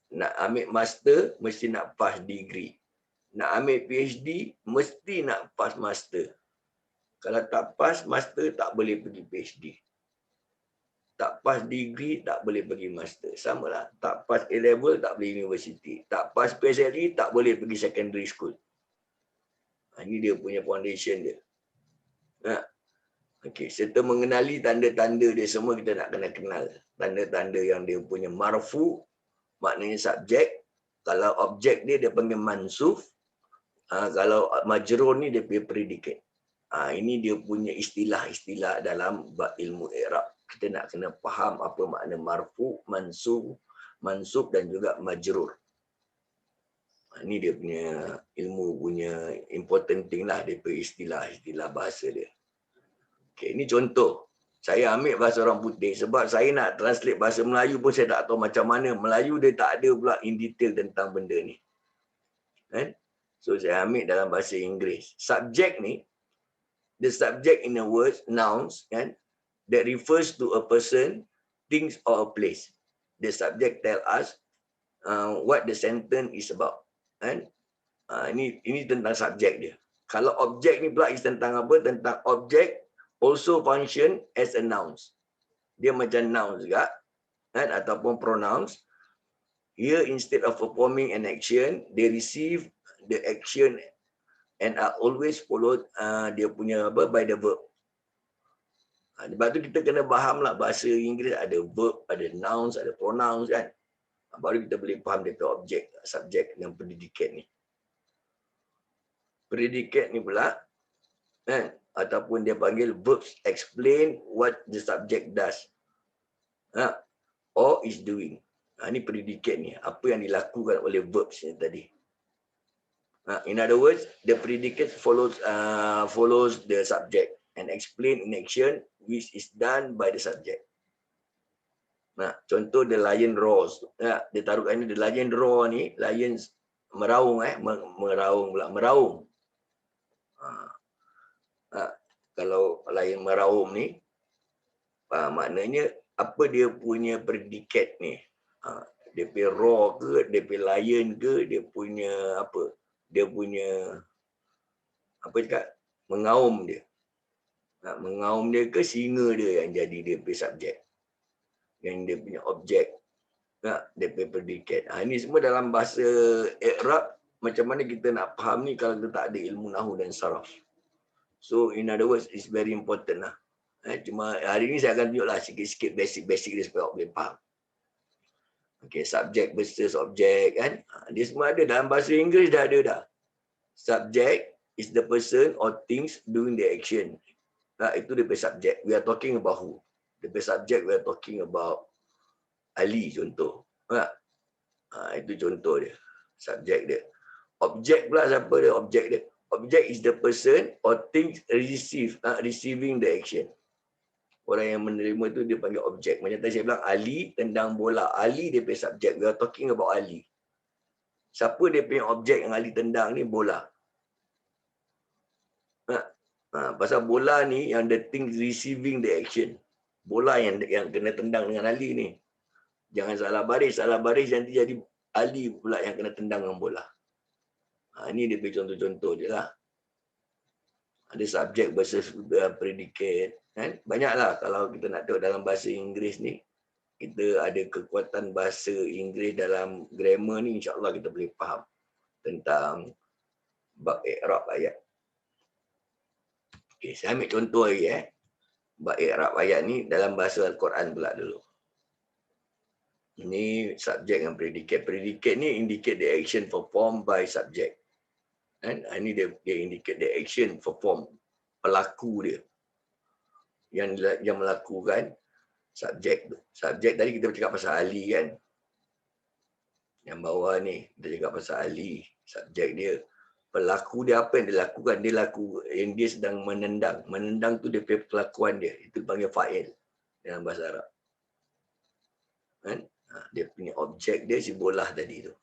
Nak ambil master, mesti nak pas degree. Nak ambil PhD, mesti nak pas master. Kalau tak pas master, tak boleh pergi PhD. Tak pas degree, tak boleh pergi master. Sama lah. Tak pas A-level, tak boleh university. Tak pas PSLE, tak boleh pergi secondary school. Ini dia punya foundation dia. Okey, serta mengenali tanda-tanda dia semua kita nak kena kenal. Tanda-tanda yang dia punya marfu, maknanya subjek. Kalau objek dia panggil mansuf. Kalau majrur ni dia punya predicate. Ini dia punya istilah-istilah dalam bab ilmu i'rab. Kita nak kena faham apa makna marfu, mansub dan juga majrur. Ini dia punya ilmu punya important thing lah, dia punya istilah-istilah bahasa dia. Okay, ini contoh. Saya ambil bahasa orang putih sebab saya nak translate bahasa Melayu pun saya tak tahu macam mana. Melayu dia tak ada pula in detail tentang benda ni. So saya ambil dalam bahasa Inggeris. Subjek ni, the subject in a word, nouns, that refers to a person, things or a place. The subject tell us what the sentence is about. Ini tentang subjek dia. Kalau objek ni pula is tentang apa? Tentang objek also function as a nouns. Dia macam nouns juga, ataupun pronouns. Here instead of performing an action, they receive the action and are always followed dia punya apa by the verb. Sebab tu kita kena fahamlah bahasa Inggeris ada verb, ada nouns, ada pronouns kan. Baru kita boleh faham dia objek, subjek dan predikat ni. Predikat ni pula Kan? Ataupun dia panggil verbs explain what the subject does. Or is doing. Ini predikat ni. Apa yang dilakukan oleh verbs ni tadi. In other words, the predicate follows the subject and explain in action which is done by the subject. Contoh the lion roars. Dia taruh kat ni, the lion roar ni, lions meraung, meraung. Kalau lion meraung ni, maknanya apa dia punya predikat ni? Dia punya roar ke, dia punya lion ke, dia punya apa? Dia punya apa cakap? Mengaum dia. Mengaum dia ke singa dia yang jadi dia punya subjek. Yang dia punya objek. Dia punya predikat. Ini semua dalam bahasa Arab. Macam mana kita nak faham ni kalau kita tak ada ilmu nahu dan saraf. So in other words, it's very important lah. Cuma hari ni saya akan tunjuklah sikit-sikit basic-basic dia supaya boleh faham. Okay, subjek versus objek kan. Dia semua ada dalam bahasa Inggeris dah ada dah. Subject is the person or things doing the action. Itu dia punya subjek. We are talking about who? Dia punya subjek, we are talking about Ali contoh. Itu contoh dia. Subjek dia. Objek pula siapa dia? Objek dia. Objek is the person or things receiving the action. Orang yang menerima itu dia panggil objek. Macam tadi saya bilang Ali tendang bola. Ali dia punya subjek. We are talking about Ali. Siapa dia punya objek yang Ali tendang ni? Bola. Pasal bola ni yang the thing receiving the action. Bola yang kena tendang dengan Ali ni. Jangan salah baris nanti jadi Ali pula yang kena tendang dengan bola. Ini dia punya contoh-contoh je lah. Ada subjek versus predikat. Kan? Banyaklah kalau kita nak tengok dalam bahasa Inggeris ni. Kita ada kekuatan bahasa Inggeris dalam grammar ni. InsyaAllah kita boleh faham tentang bab i'rab ayat. Okay, saya ambil contoh lagi bab i'rab ayat ni dalam bahasa Al-Quran pula dulu. Ini subjek dan predikat. Predikat ni indicate the action performed by subject. Dan ini dia indicate the action performed, pelaku dia yang melakukan subjek tu. Subjek tadi kita bercakap pasal Ali kan. Yang bawah ni kita cakap pasal Ali. Subjek dia, pelaku dia apa yang dia lakukan? Yang dia sedang menendang. Menendang tu dia punya pelakuan dia. Itu dipanggil fa'il dalam bahasa Arab. Kan? Dia punya objek dia si bola tadi tu.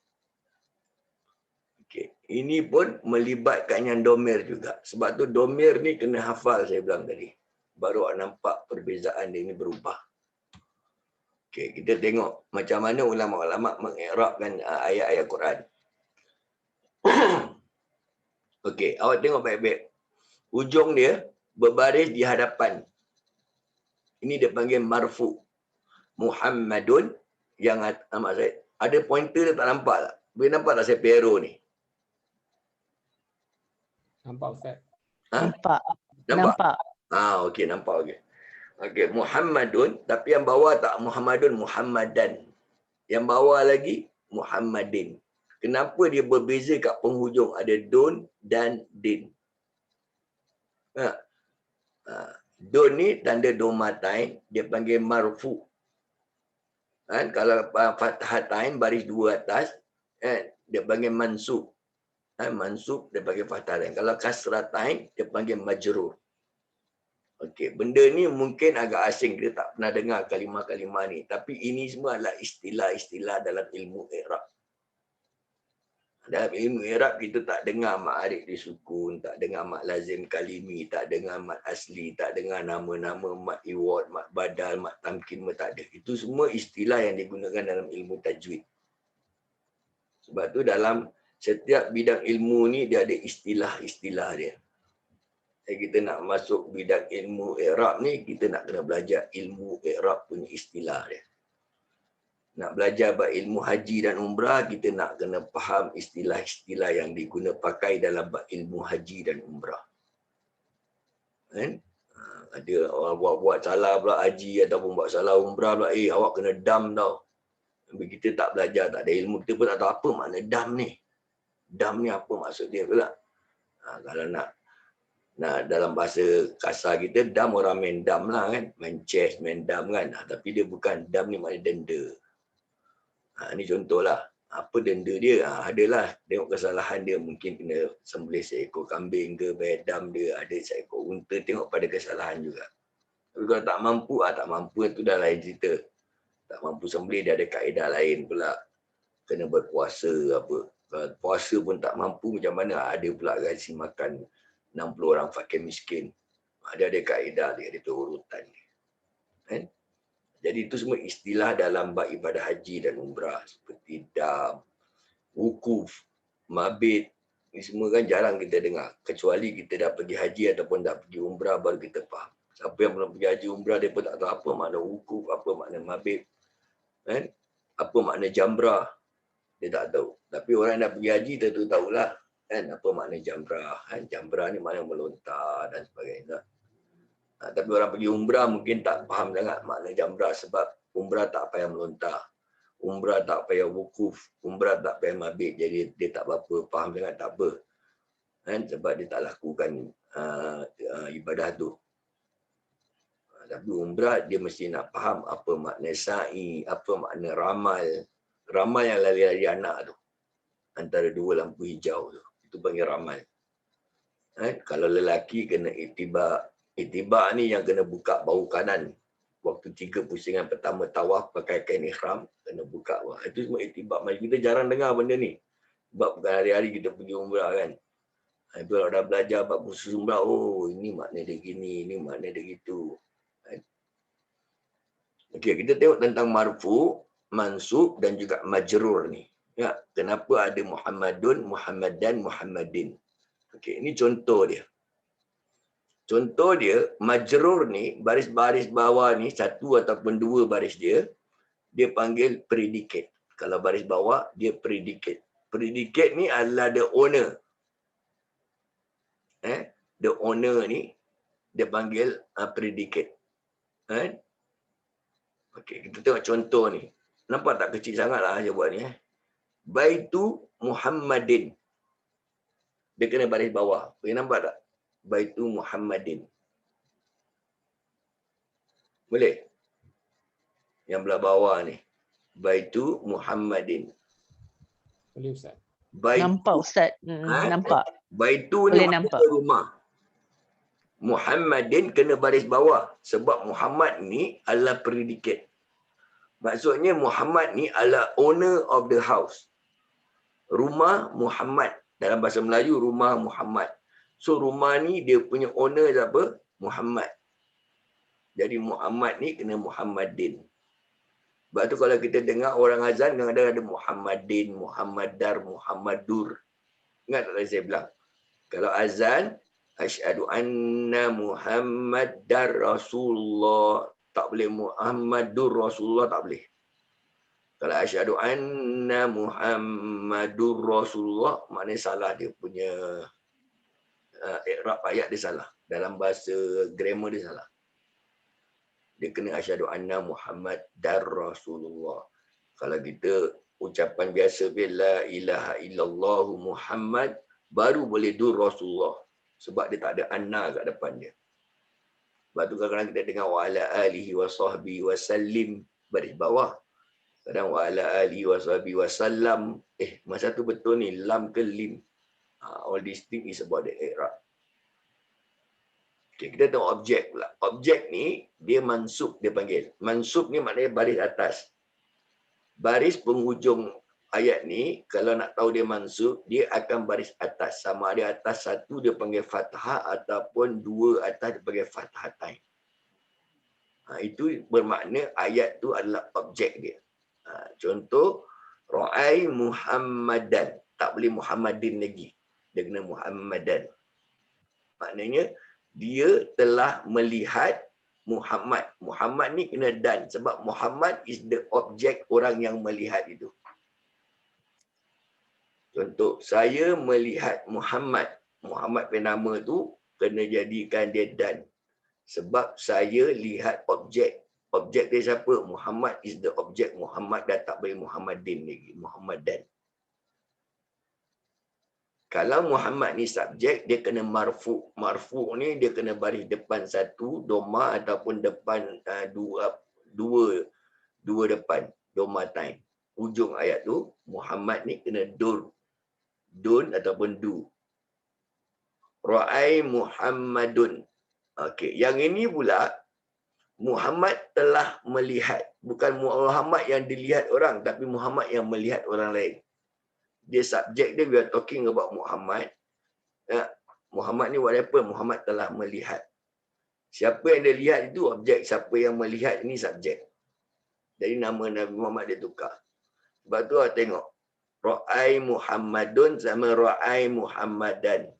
Okay. Ini pun melibatkan yang domir juga. Sebab tu domir ni kena hafal saya bilang tadi. Baru nampak perbezaan dia ini berubah. Okay, kita tengok macam mana ulama-ulama mengi'rabkan ayat-ayat Quran. Okey, awak tengok baik-baik. Ujung dia berbaris di hadapan. Ini dia panggil marfu. Muhammadun yang amat saya. Ada pointer dia tak nampak tak? Boleh nampak tak saya pero ni? Nampak Ustaz. Nampak. Nampak? Okey, nampak okey. Okey, Muhammadun, tapi yang bawah tak Muhammadun, Muhammadan. Yang bawah lagi Muhammadin. Kenapa dia berbeza kat penghujung? Ada dun dan din. Dun ni tanda domatain, dia panggil marfu. Kan? Kalau fathatain baris dua atas, dia panggil mansub. Mansub dia panggil fathatain. Kalau kasratain dia panggil majrur. Okey, benda ni mungkin agak asing, kita tak pernah dengar kalimah-kalimah ni, tapi ini semua adalah istilah-istilah dalam ilmu i'rab. Dalam ilmu i'rab kita tak dengar ma'arif disukun, tak dengar mat lazim kalimi, tak dengar mat asli, tak dengar nama-nama mat iwad, mat badal, mat tamkin, tak ada. Itu semua istilah yang digunakan dalam ilmu tajwid. Sebab tu dalam setiap bidang ilmu ni dia ada istilah-istilah dia. Kita nak masuk bidang ilmu i'rab ni, kita nak kena belajar ilmu i'rab punya istilah dia. Nak belajar bab ilmu haji dan umrah, kita nak kena faham istilah-istilah yang diguna pakai dalam bab ilmu haji dan umrah. Kan? Ada orang buat salah pula haji ataupun buat salah umrah pula, awak kena dam tau. Tapi kita tak belajar, tak ada ilmu, kita pun tak tahu apa makna dam ni. Dam ni apa maksud dia pula. Kalau nak Nah, dalam bahasa kasar kita, dam orang main dam lah kan. Main chess, main dam kan. Tapi dia bukan. Dam ni maknanya denda. Ni contohlah. Apa denda dia? Adalah tengok kesalahan dia. Mungkin kena sembelih seekor kambing ke, bayar dam dia. Ada seekor unta. Tengok pada kesalahan juga. Tapi kalau tak mampu, tak mampu itu dah lain cerita. Tak mampu sembelih, dia ada kaedah lain pula. Kena berpuasa apa. Kalau puasa pun tak mampu, macam mana? Ada pula gaji makan 60 orang fakir miskin. Dia ada kaedah dia, ada urutan dia. Kan? Jadi itu semua istilah dalam bab ibadah haji dan umrah. Seperti dam, wukuf, mabit. Ini semua kan jarang kita dengar. Kecuali kita dah pergi haji ataupun dah pergi umrah baru kita faham. Siapa yang belum pergi haji umrah, dia pun tak tahu apa makna wukuf, apa makna mabit. Kan? Apa makna jamrah. Dia tak tahu. Tapi orang yang dah pergi haji tentu tahulah. Kan? Apa makna jamrah. Kan? Jamrah ni makna melontar dan sebagainya. Tapi orang pergi umrah mungkin tak faham sangat makna jamrah sebab umrah tak payah melontar. Umrah tak payah wukuf. Umrah tak payah mabit. Jadi dia tak apa-apa. Faham sangat tak apa. Kan? Sebab dia tak lakukan ibadah tu. Tapi umrah dia mesti nak faham apa makna sa'i, apa makna ramal. Ramal yang lari-lari anak tu. Antara dua lampu hijau tu. Itu panggil ramal. Kalau lelaki kena itibak. Itibak ni yang kena buka bahu kanan. Waktu 3 pusingan pertama tawaf pakai kain ihram, kena buka. Itu semua itibak. Kita jarang dengar benda ni. Sebab bukan hari-hari kita pergi umrah kan. Kalau dah belajar bab khusus umrah, oh ini makna dia gini, ini makna dia gitu. Okey, kita tengok tentang marfu, mansub dan juga majrur ni. Ya, kenapa ada Muhammadun, Muhammadan, Muhammadin? Okey, ini contoh dia. Contoh dia, majrur ni, baris-baris bawah ni, satu ataupun dua baris dia panggil predicate. Kalau baris bawah, dia predicate. Predicate ni adalah the owner. The owner ni, dia panggil predicate. Okey, kita tengok contoh ni. Nampak tak kecil sangat lah saya buat ni. Baitu Muhammadin. Dia kena baris bawah. Boleh nampak tak? Baitu Muhammadin. Boleh? Yang belah bawah ni. Baitu Muhammadin. Boleh Ustaz. Nampak Ustaz. Nampak. Baitu ni Boleh makna nampak. rumah. Muhammadin kena baris bawah. Sebab Muhammad ni adalah predicate. Maksudnya Muhammad ni adalah owner of the house. Rumah Muhammad. Dalam bahasa Melayu, rumah Muhammad. So, rumah ni dia punya owner siapa? Muhammad. Jadi, Muhammad ni kena Muhammadin. Sebab tu kalau kita dengar orang azan, kadang-kadang ada Muhammadin, Muhammadar, Muhammadur. Ingat tak tadi saya bilang? Kalau azan, asyhadu anna Muhammadar Rasulullah. Tak boleh Muhammadur Rasulullah, tak boleh. Kalau asyhadu anna Muhammadur Rasulullah, maknanya salah dia punya i'rab ayat dia salah. Dalam bahasa grammar dia salah. Dia kena asyhadu anna Muhammad dar Rasulullah. Kalau kita ucapan biasa la ilaha illallah Muhammad, baru boleh dur Rasulullah. Sebab dia tak ada anna kat depan dia. Sebab tu kadang-kadang kita dengar wa ala alihi wa sahbihi wa sallim baris bawah. Kadang wa ala alihi wa sahbihi wa sallam. Masa tu betul ni lam ke lim. All these things is about the i'rab. Okay, kita tengok objek pula. Objek ni, dia mansub, dia panggil. Mansub ni maknanya baris atas. Baris penghujung ayat ni, kalau nak tahu dia mansub, dia akan baris atas. Sama ada atas satu, dia panggil fathah, ataupun dua atas, dia panggil fathatain. Itu bermakna ayat tu adalah objek dia. Contoh, Ra'ai Muhammadan. Tak boleh Muhammadin lagi. Dia kena Muhammadan. Maknanya, dia telah melihat Muhammad. Muhammad ni kena dan. Sebab Muhammad is the object orang yang melihat itu. Contoh, saya melihat Muhammad. Muhammad penama tu kena jadikan dia dan. Sebab saya lihat objek. Objek dia siapa? Muhammad is the object. Muhammad dah tak boleh Muhammadin lagi. Muhammadan. Kalau Muhammad ni subjek, dia kena marfu. Marfu ni dia kena baris depan satu, doma ataupun depan dua depan. Doma time. Ujung ayat tu, Muhammad ni kena dun. Dun ataupun du. Ra'ai Muhammadun. Okey, yang ini pula, Muhammad telah melihat. Bukan Muhammad yang dilihat orang, tapi Muhammad yang melihat orang lain. Dia subjek dia, we are talking about Muhammad. Ya, Muhammad ni whatever, Muhammad telah melihat. Siapa yang dia lihat itu objek, siapa yang melihat ini subjek. Jadi nama Nabi Muhammad dia tukar. Sebab tu awak tengok, Ra'ai Muhammadun sama Ra'ai Muhammadan.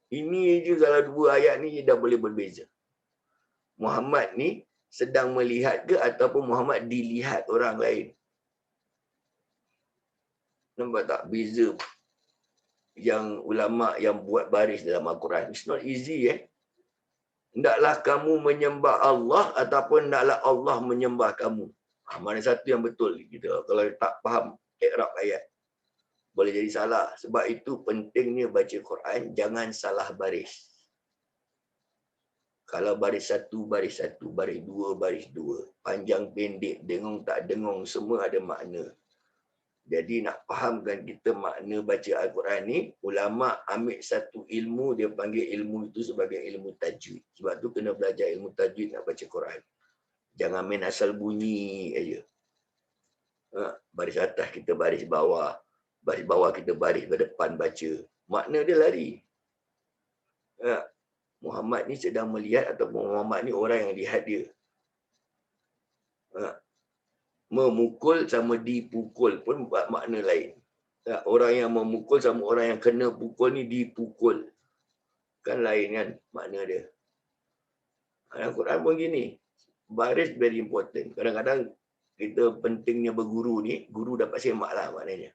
Ini je kalau dua ayat ni dah boleh berbeza. Muhammad ni sedang melihat ke ataupun Muhammad dilihat orang lain. Nampak tak beza yang ulama yang buat baris dalam Al-Quran. It's not easy Hendaklah kamu menyembah Allah ataupun hendaklah Allah menyembah kamu. Mana satu yang betul kita kalau tak faham i'rab ayat. Boleh jadi salah. Sebab itu pentingnya baca Quran, jangan salah baris. Kalau baris satu, baris dua. Panjang pendek, dengung tak dengung, semua ada makna. Jadi nak fahamkan kita makna baca Al-Quran ni, ulama ambil satu ilmu, dia panggil ilmu itu sebagai ilmu tajwid. Sebab tu kena belajar ilmu tajwid nak baca Quran. Jangan main asal bunyi aja. Baris atas kita baris bawah kita baris ke depan baca. Makna dia lari. Muhammad ni sedang melihat ataupun Muhammad ni orang yang lihat dia. Memukul sama dipukul pun buat makna lain. Orang yang memukul sama orang yang kena pukul ni dipukul. Kan lain kan makna dia. Al-Quran pun gini. Baris very important. Kadang-kadang kita pentingnya berguru ni, guru dapat semak lah maknanya.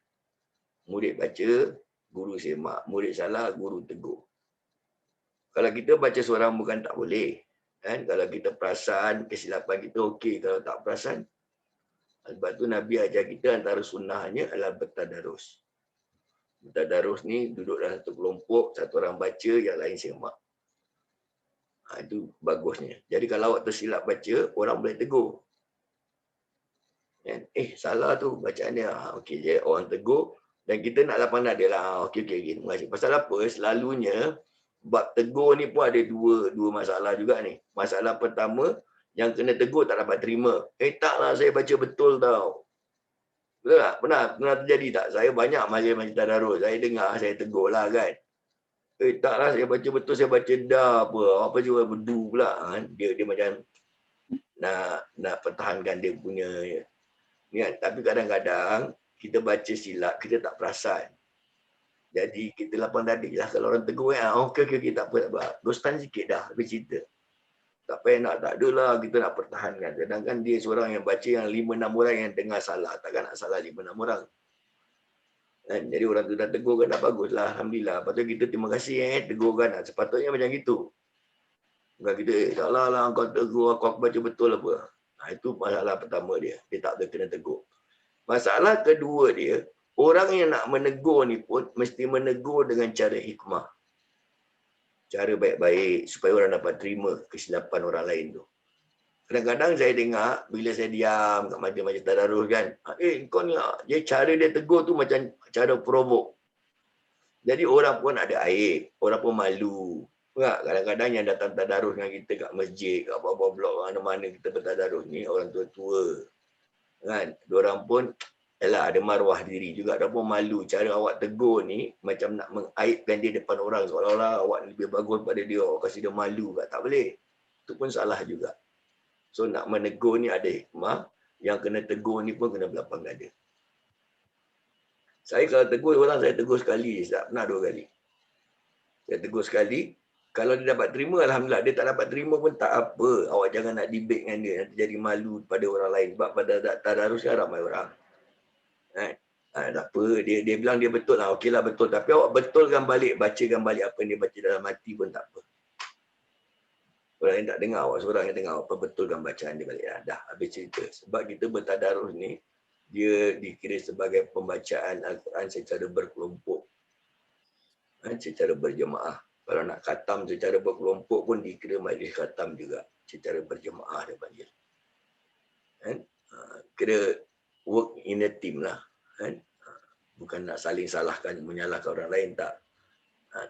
Murid baca, guru semak. Murid salah, guru tegur. Kalau kita baca seorang bukan tak boleh. Kan? Kalau kita perasan, kesilapan kita okey. Kalau tak perasan, sebab tu Nabi ajar kita antara sunnahnya adalah bertadarus. Bertadarus ni duduk dalam satu kelompok, satu orang baca, yang lain semak. Itu bagusnya. Jadi kalau awak tersilap baca, orang boleh tegur. Salah tu bacaan dia. Okey, je orang tegur. Dan kita nak lapang dia lah. Okey, terima kasih. Pasal apa? Selalunya, bab tegur ni pun ada dua masalah juga ni. Masalah pertama, yang kena tegur tak dapat terima. Taklah saya baca betul tau. Betul tak? Pernah terjadi tak? Saya banyak majlis tadarus. Saya dengar, saya tegur lah kan. Taklah saya baca betul, saya baca dah apa. Apa juga berdu pula. Dia macam nak pertahankan dia punya. Kan? Tapi kadang-kadang kita baca silap, kita tak perasan. Jadi kita lapang dada lah. Kalau orang tegur, okey, tak apa. Ghostan sikit dah, habis cerita. Tak payah nak, tak adalah kita nak pertahankan. Sedangkan dia seorang yang baca yang 5-6 orang yang dengar salah. Takkan nak salah 5-6 orang. Jadi orang tu dah tegurkan, dah baguslah. Alhamdulillah. Lepas tu kita terima kasih tegurkan. Sepatutnya macam gitu. Bukan kita, salah lah kau tegur, kau baca betul apa. Itu masalah pertama dia. Dia tak boleh kena tegur. Masalah kedua dia, orang yang nak menegur ni pun mesti menegur dengan cara hikmah. Cara baik-baik supaya orang dapat terima kesilapan orang lain tu. Kadang-kadang saya dengar bila saya diam kat majlis-majlis tadarus kan, kau ni dia cara dia tegur tu macam cara provoke. Jadi orang pun ada aib, orang pun malu. Kadang-kadang yang datang tadarus dengan kita kat masjid, kat bawah-bawah blok mana-mana kita bertadarus ni orang tua-tua. Kan, diorang pun ada maruah diri juga. Dia pun malu. Cara awak tegur ni macam nak mengaibkan dia depan orang. Seolah-olah awak lebih bagus daripada dia. Awak kasih dia malu. Tak boleh. Itu pun salah juga. So nak menegur ni ada hikmah. Yang kena tegur ni pun kena berlapang dada. Saya kalau tegur orang, saya tegur sekali. Tak pernah 2 kali. Saya tegur sekali. Kalau dia dapat terima, Alhamdulillah. Dia tak dapat terima pun tak apa. Awak jangan nak debate dengan dia. Nanti jadi malu pada orang lain. Sebab pada tadarus kan ramai orang. Tak apa. Dia bilang dia betul lah. Okeylah betul. Tapi awak betulkan balik. Bacakan balik apa yang dia baca dalam hati pun tak apa. Orang yang tak dengar. Awak seorang yang dengar. Awak betulkan bacaan dia balik. Dah habis cerita. Sebab kita bertadarus ni, dia dikira sebagai pembacaan Al-Quran secara berkelompok. secara berjemaah. Kalau nak khatam secara berkelompok pun dikira majlis khatam juga, secara berjemaah dia panggil. Kan? Kira work in a team lah. Kan? Bukan nak saling salahkan, menyalahkan orang lain, tak.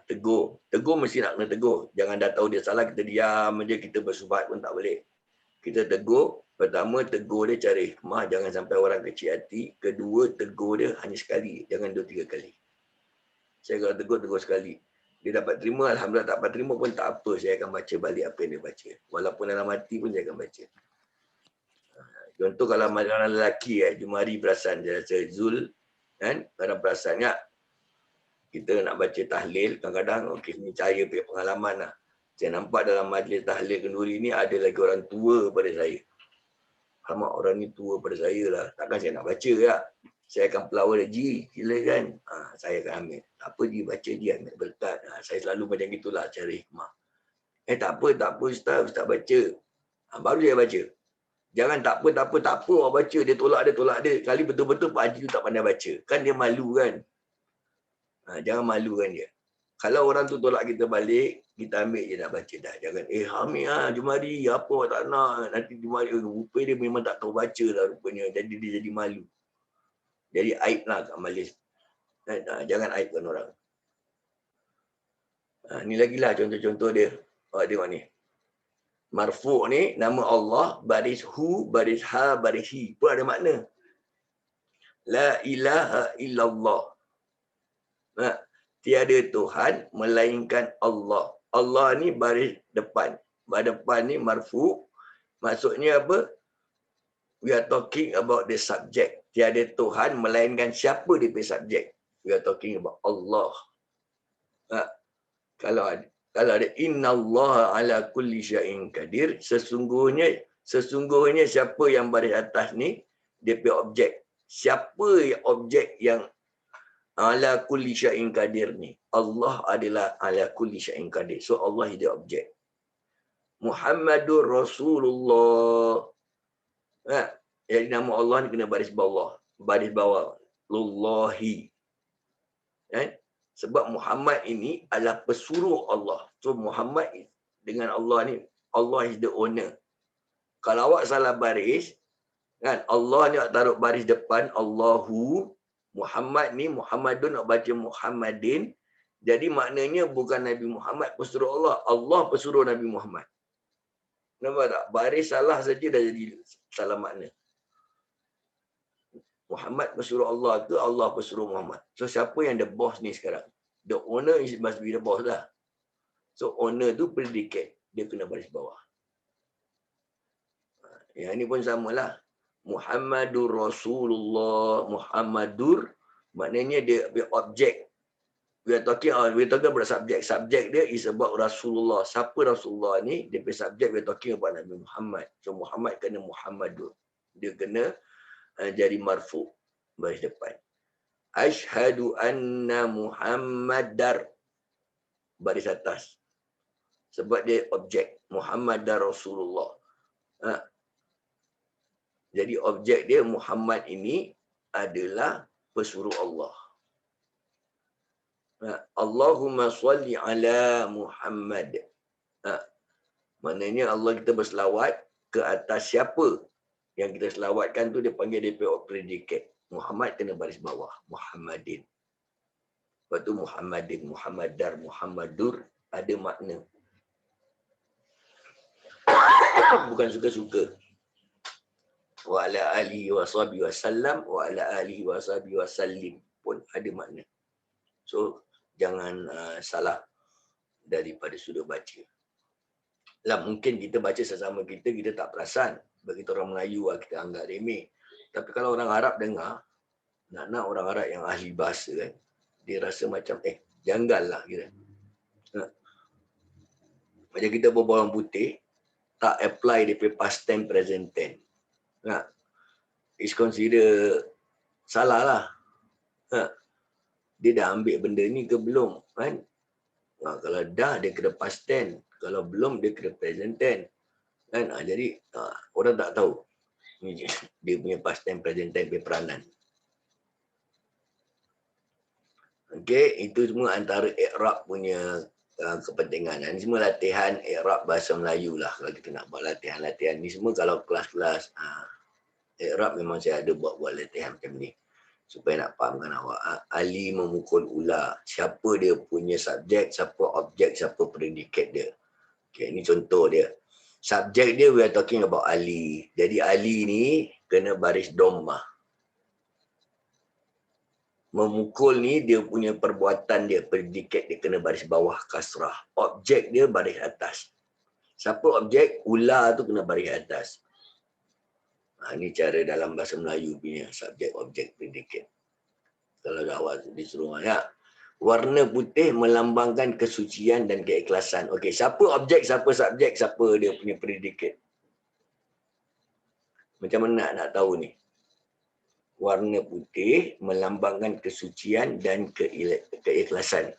Tegur. Tegur mesti nak kena tegur. Jangan dah tahu dia salah, kita diam aja, kita bersubhat pun tak boleh. Kita tegur, pertama tegur dia cara hikmah, jangan sampai orang kecil hati. Kedua, tegur dia hanya sekali, jangan 2-3 kali. Saya kalau tegur, tegur sekali. Dia dapat terima, alhamdulillah. Tak dapat terima pun tak apa, saya akan baca balik apa yang dia baca. Walaupun dalam hati pun saya akan baca. Contoh kalau orang lelaki, jemari perasan, dia rasa Zul, kan? Orang perasan tak? Kita nak baca tahlil, kadang-kadang, okey, ni saya punya pengalaman lah. Saya nampak dalam majlis tahlil kenduri ni, ada lagi orang tua pada saya. Alamak, orang ni tua pada saya lah. Takkan saya nak baca tak? Saya akan pelawar dia, Ji, silakan. Saya akan ambil. Tak apa, Ji, baca Ji, ambil berkat. Saya selalu macam itulah cara hikmah. Tak apa Ustaz baca. Baru saya baca. Jangan tak apa awak baca. Dia tolak dia. Kali betul-betul Pak Haji tu tak pandai baca. Kan dia malu kan? Jangan malukan dia. Kalau orang tu tolak kita balik, kita ambil je dah baca dah. Jangan, ambil jemari, apa tak nak. Nanti jemari, rupanya dia memang tak tahu baca lah rupanya. Jadi dia jadi malu. Jadi aib lah kat majlis. Jangan aibkan orang. Ni lagi lah contoh-contoh dia. Awak tengok ni. Marfu' ni, nama Allah, baris hu, baris ha, baris hi. Pun ada makna. La ilaha illallah. Tiada Tuhan melainkan Allah. Allah ni baris depan. Baris depan ni marfu'. Maksudnya apa? We are talking about the subject. Tiada Tuhan melainkan siapa dia punya subjek. We are talking about Allah. Kalau ada innallaha ala kulli syai'in qadir, sesungguhnya siapa yang baris atas ni, dia punya objek. Siapa objek yang ala kulli syai'in qadir ni? Allah adalah ala kulli syai'in qadir. So Allah is the object. Muhammadur Rasulullah. Jadi nama Allah ni kena baris bawah. Baris bawah. Lullahi. Sebab Muhammad ini adalah pesuruh Allah. So Muhammad dengan Allah ni, Allah is the owner. Kalau awak salah baris, kan, Allah ni awak taruh baris depan, Allahu, Muhammad ni, Muhammadun nak baca Muhammadin. Jadi maknanya bukan Nabi Muhammad pesuruh Allah. Allah pesuruh Nabi Muhammad. Nampak tak? Baris salah saja dah jadi salah makna. Muhammad pesuruh Allah ke Allah pesuruh Muhammad? So siapa yang the boss ni sekarang? The owner must be the boss lah. So owner tu predicate. Dia kena baris bawah. Yang ni pun samalah. Muhammadur Rasulullah. Muhammadur maknanya dia objek. We are talking about subject. Subject dia is about Rasulullah. Siapa Rasulullah ni? Dia punya subjek we are talking about Nabi Muhammad. So Muhammad kena Muhammadur. Dia kena jadi marfu, baris depan. Ashhadu anna Muhammadar, baris atas. Sebab dia objek. Muhammadar Rasulullah. Jadi objek dia Muhammad ini adalah pesuruh Allah. Allahumma salli ala Muhammad. Maknanya Allah kita berselawat ke atas siapa yang kita selawatkan tu, dia panggil dia predicate. Muhammad kena baris bawah. Muhammadin. Lepas tu Muhammadin, Muhammadar, Muhammadur ada makna. Bukan suka-suka. Wa ala alihi wa sahbihi wa sallam, wa ala alihi wa sahbihi wa sallim pun ada makna. So jangan salah daripada sudut baca. Lah mungkin kita baca sesama kita tak perasan. Bagi kita orang Melayu kita anggap remeh. Tapi kalau orang Arab dengar, nak orang Arab yang ahli bahasa kan, dia rasa macam janggal lah kira. Macam kita berbual orang putih, tak apply dia punya past tense, present tense. It's consider salah lah. Dia dah ambil benda ni ke belum? Kan? Kalau dah, dia kena past tense. Kalau belum, dia kena present tense. Kan? Jadi, orang tak tahu. Dia punya past tense, present tense, punya peranan. Okey, itu semua antara i'rab punya kepentingan. Ini semua latihan i'rab bahasa Melayu lah kalau kita nak buat latihan-latihan ni semua kalau kelas-kelas i'rab memang saya ada buat latihan macam ni. Supaya nak fahamkan awak. Ali memukul ular. Siapa dia punya subjek, siapa objek, siapa predikat dia. Okay, ini contoh dia. Subjek dia, we are talking about Ali. Jadi Ali ni kena baris dhammah. Memukul ni dia punya perbuatan dia, predikat dia kena baris bawah kasrah. Objek dia baris atas. Siapa objek? Ular tu kena baris atas. Ini cara dalam bahasa Melayu punya subjek, objek, predikat. Kalau awak disuruh ya. Warna putih melambangkan kesucian dan keikhlasan. Okey, siapa objek, siapa subjek, siapa dia punya predikat. Macam mana nak tahu ni? Warna putih melambangkan kesucian dan keikhlasan.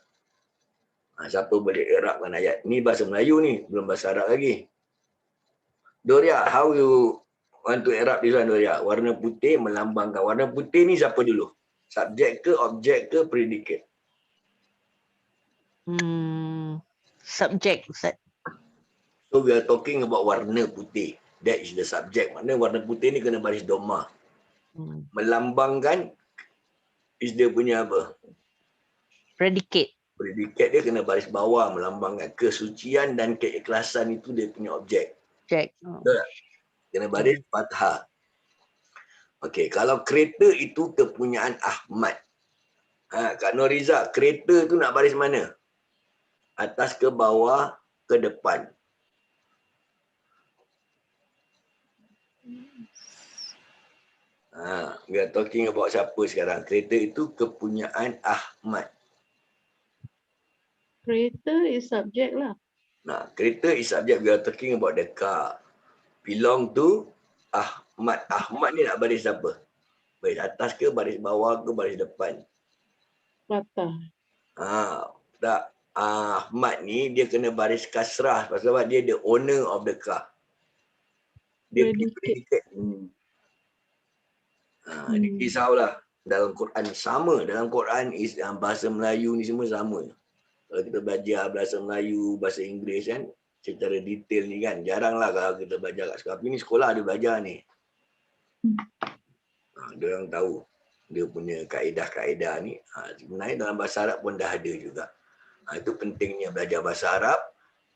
Siapa boleh i'rabkan ayat? Ni bahasa Melayu ni, belum bahasa Arab lagi. Doria, how you want to i'rab this one, Doria? Warna putih melambangkan. Warna putih ni siapa dulu? Subjek ke, objek ke, predikat? Subjek, Ustaz. So we are talking about warna putih. That is the subject. Maknanya warna putih ni kena baris dhammah. Melambangkan is dia punya apa? Predikat. Predikat dia kena baris bawah, melambangkan kesucian dan keikhlasan, itu dia punya objek. Objek. Betul tak? Kena baris fathah. Okey, kalau kereta itu kepunyaan Ahmad. Kak Noriza, kereta tu nak baris mana? Atas ke bawah ke depan? We are talking about siapa sekarang? Kereta itu kepunyaan Ahmad. Kereta is subject lah. Nah, kereta is subject. We are talking about the car. Belong to Ahmad. Ahmad ni nak baris apa? Baris atas ke, baris bawah ke, baris depan? Patah. Tak. Ahmad ni dia kena baris kasrah. Sebab dia the owner of the car. Dia predikat. Dia risaulah. Dalam Quran sama. Dalam Quran bahasa Melayu ni semua sama. Kalau kita belajar bahasa Melayu, bahasa Inggeris kan, secara detail ni kan, jaranglah kalau kita belajar kat sekolah. Tapi ni sekolah ada belajar ni. Dia orang tahu dia punya kaedah-kaedah ni. Sebenarnya dalam bahasa Arab pun dah ada juga. Itu pentingnya belajar bahasa Arab.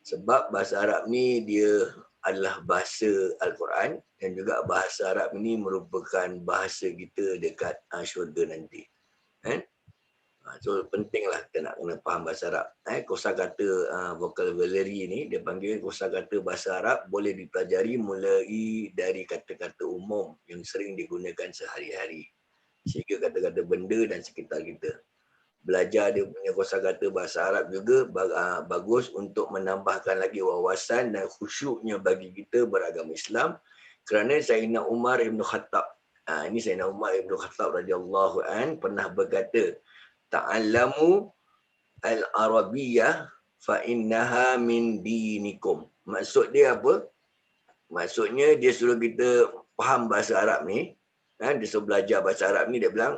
Sebab bahasa Arab ni dia adalah bahasa Al-Quran dan juga bahasa Arab ini merupakan bahasa kita dekat syurga nanti. So pentinglah kita nak kena faham bahasa Arab. Kosakata vocabulary ni dia panggil kosakata bahasa Arab, boleh dipelajari mulai dari kata-kata umum yang sering digunakan sehari-hari. Sehingga kata-kata benda dan sekitar kita. Belajar dia punya kosakata bahasa Arab juga bagus untuk menambahkan lagi wawasan dan khusyuknya bagi kita beragama Islam. Kerana Sayyidina Umar Ibn Khattab, ini Sayyidina Umar Ibn Khattab radhiyallahu an pernah berkata, ta'allamu al-arabiyyah fa innaha min dinikum. Maksud dia apa? Maksudnya dia suruh kita faham bahasa Arab ni. Dia suruh belajar bahasa Arab ni, dia bilang,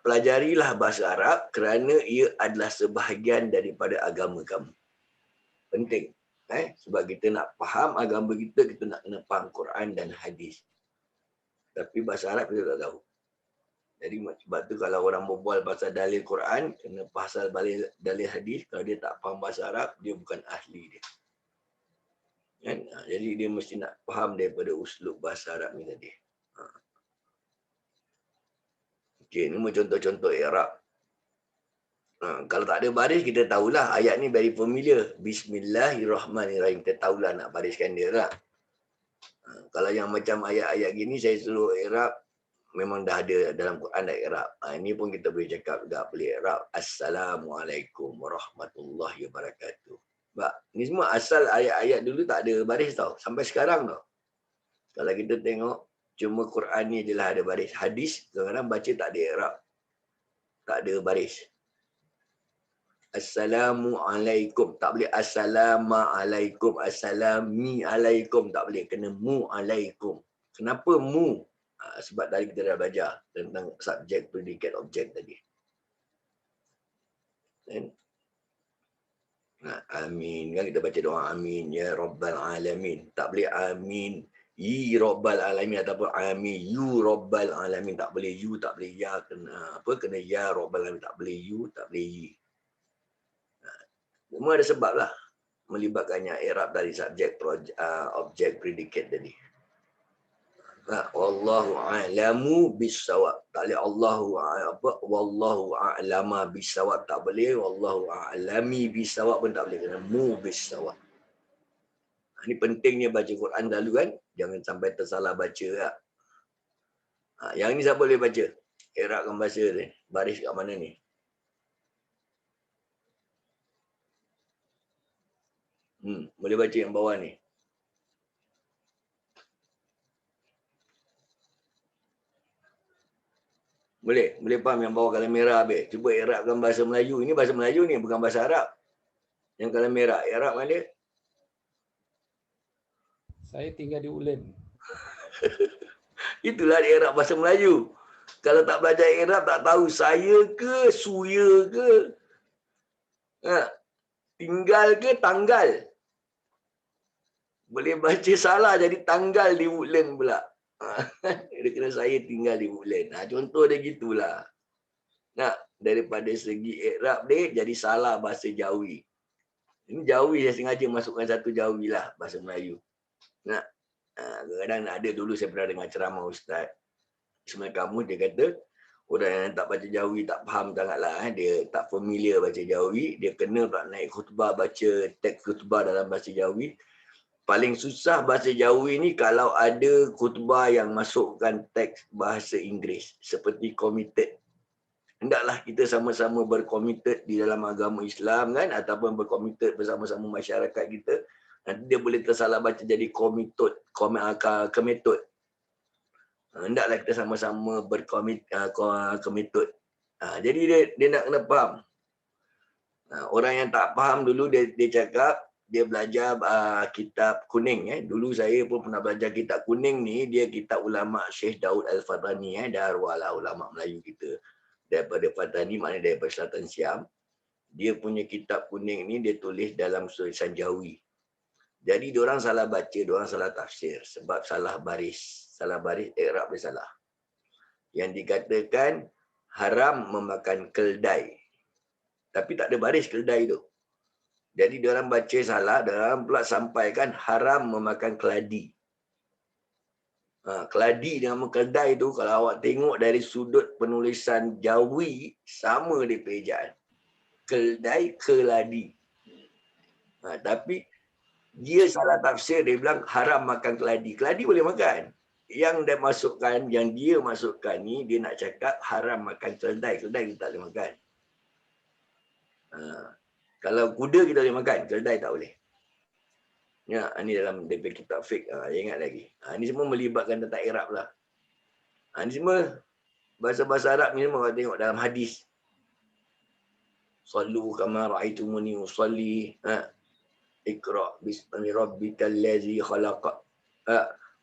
pelajarilah bahasa Arab kerana ia adalah sebahagian daripada agama kamu. Penting. Sebab kita nak faham agama kita, kita nak kena faham Quran dan hadis. Tapi bahasa Arab kita tak tahu. Jadi sebab tu kalau orang berbual pasal dalil Quran, kena pasal dalil hadis, kalau dia tak faham bahasa Arab, dia bukan ahli dia. Kan? Jadi dia mesti nak faham daripada uslub bahasa Arab ni tadi. Okey, ni contoh-contoh i'rab. Kalau tak ada baris, kita tahulah ayat ni very familiar. Bismillahirrahmanirrahim. Kita tahulah nak bariskan dia lah. Kalau yang macam ayat-ayat gini, saya suruh i'rab, memang dah ada dalam Quran dah i'rab. Ini pun kita boleh cakap juga, boleh i'rab. Assalamualaikum warahmatullahi wabarakatuh. Sebab ni semua asal ayat-ayat dulu tak ada baris tau. Sampai sekarang tau. Kalau kita tengok, cuma Quran ni je lah ada baris. Hadis, kadang-kadang baca tak ada i'rab. Tak ada baris. Assalamualaikum. Tak boleh assalamualaikum. Assalamialaikum. Tak boleh. Kena mu'alaikum. Kenapa mu? Sebab tadi kita dah belajar tentang subjek, predikat, objek tadi. Kan? Amin. Kan kita baca doa amin. Ya Rabbal Alamin. Tak boleh amin. Yi Rabbal Alamin ataupun amin. You Rabbal Alamin. Tak boleh you, tak boleh ya. Kena, kena ya Rabbal Alamin. Tak boleh you, tak boleh yi. Semua ada sebab lah. Melibatkannya i'rab dari subjek, objek, predikat tadi. Wallahu a'lamu bisawab. Tak boleh wallahu a'lama bisawab tak boleh. Wallahu a'lami bisawab pun tak boleh. Kena mu bisawab. Ini pentingnya baca Quran dahulu kan. Jangan sampai tersalah baca lah. Yang ni siapa boleh baca? I'rabkan bahasa ni. Baris kat mana ni? Boleh baca yang bawah ni. Boleh faham yang bawah kalam merah habis. Cuba i'rabkan bahasa Melayu. Ini bahasa Melayu ni, bukan bahasa Arab. Yang kalam merah, i'rab kan dia? Saya tinggal di Ulen. Itulah i'rab bahasa Melayu. Kalau tak belajar i'rab, tak tahu saya ke, suya ke, tinggal ke, tanggal. Boleh baca salah jadi tanggal di Woodland pula. Dia kena saya tinggal di Woodland. Contoh dia gitulah. Daripada segi i'rab dia jadi salah bahasa Jawi. Ini Jawi saya sengaja masukkan satu Jawi lah bahasa Melayu. Kadang-kadang ada dulu saya pernah dengar ceramah Ustaz Ismail Kamu, dia kata orang yang tak baca Jawi tak faham sangatlah. Dia tak familiar baca Jawi. Dia kena tak naik khutbah baca teks khutbah dalam bahasa Jawi. Paling susah bahasa Jawi ni kalau ada khutbah yang masukkan teks bahasa Inggeris seperti committed. Hendaklah kita sama-sama berkomited di dalam agama Islam kan, ataupun berkomited bersama-sama masyarakat kita. Nanti dia boleh tersalah baca jadi komited. Hendaklah kita sama-sama berkomited. Jadi dia nak kena faham. Orang yang tak faham dulu dia cakap dia belajar kitab kuning. Dulu saya pun pernah belajar kitab kuning ni. Dia kitab ulama Syekh Daud Al-Fatani. Dah arwah lah ulama Melayu kita. Daripada Fatani, maknanya daripada Selatan Siam. Dia punya kitab kuning ni dia tulis dalam tulisan Jawi. Jadi diorang salah baca, diorang salah tafsir. Sebab salah baris. Salah baris, i'rab dia salah. Yang dikatakan haram memakan keldai. Tapi tak ada baris keldai tu. Jadi diorang baca salah, diorang pula sampaikan haram memakan keladi. Keladi dengan keldai tu, kalau awak tengok dari sudut penulisan Jawi, sama dia peejaan. Keldai, keladi. Tapi dia salah tafsir, dia bilang haram makan keladi. Keladi boleh makan. Yang dia masukkan ni, dia nak cakap haram makan keldai. Keldai kita tak boleh makan. Kalau kuda kita boleh makan, keldai tak boleh. Ini dalam DP kitab fiqh. Ingat lagi. Ini semua melibatkan tentang i'rab lah. Ini semua bahasa-bahasa Arab ni semua tengok dalam hadis. Sallu kama ra'aitumuni usalli. Iqra bismi rabbikal ladzi khalaq.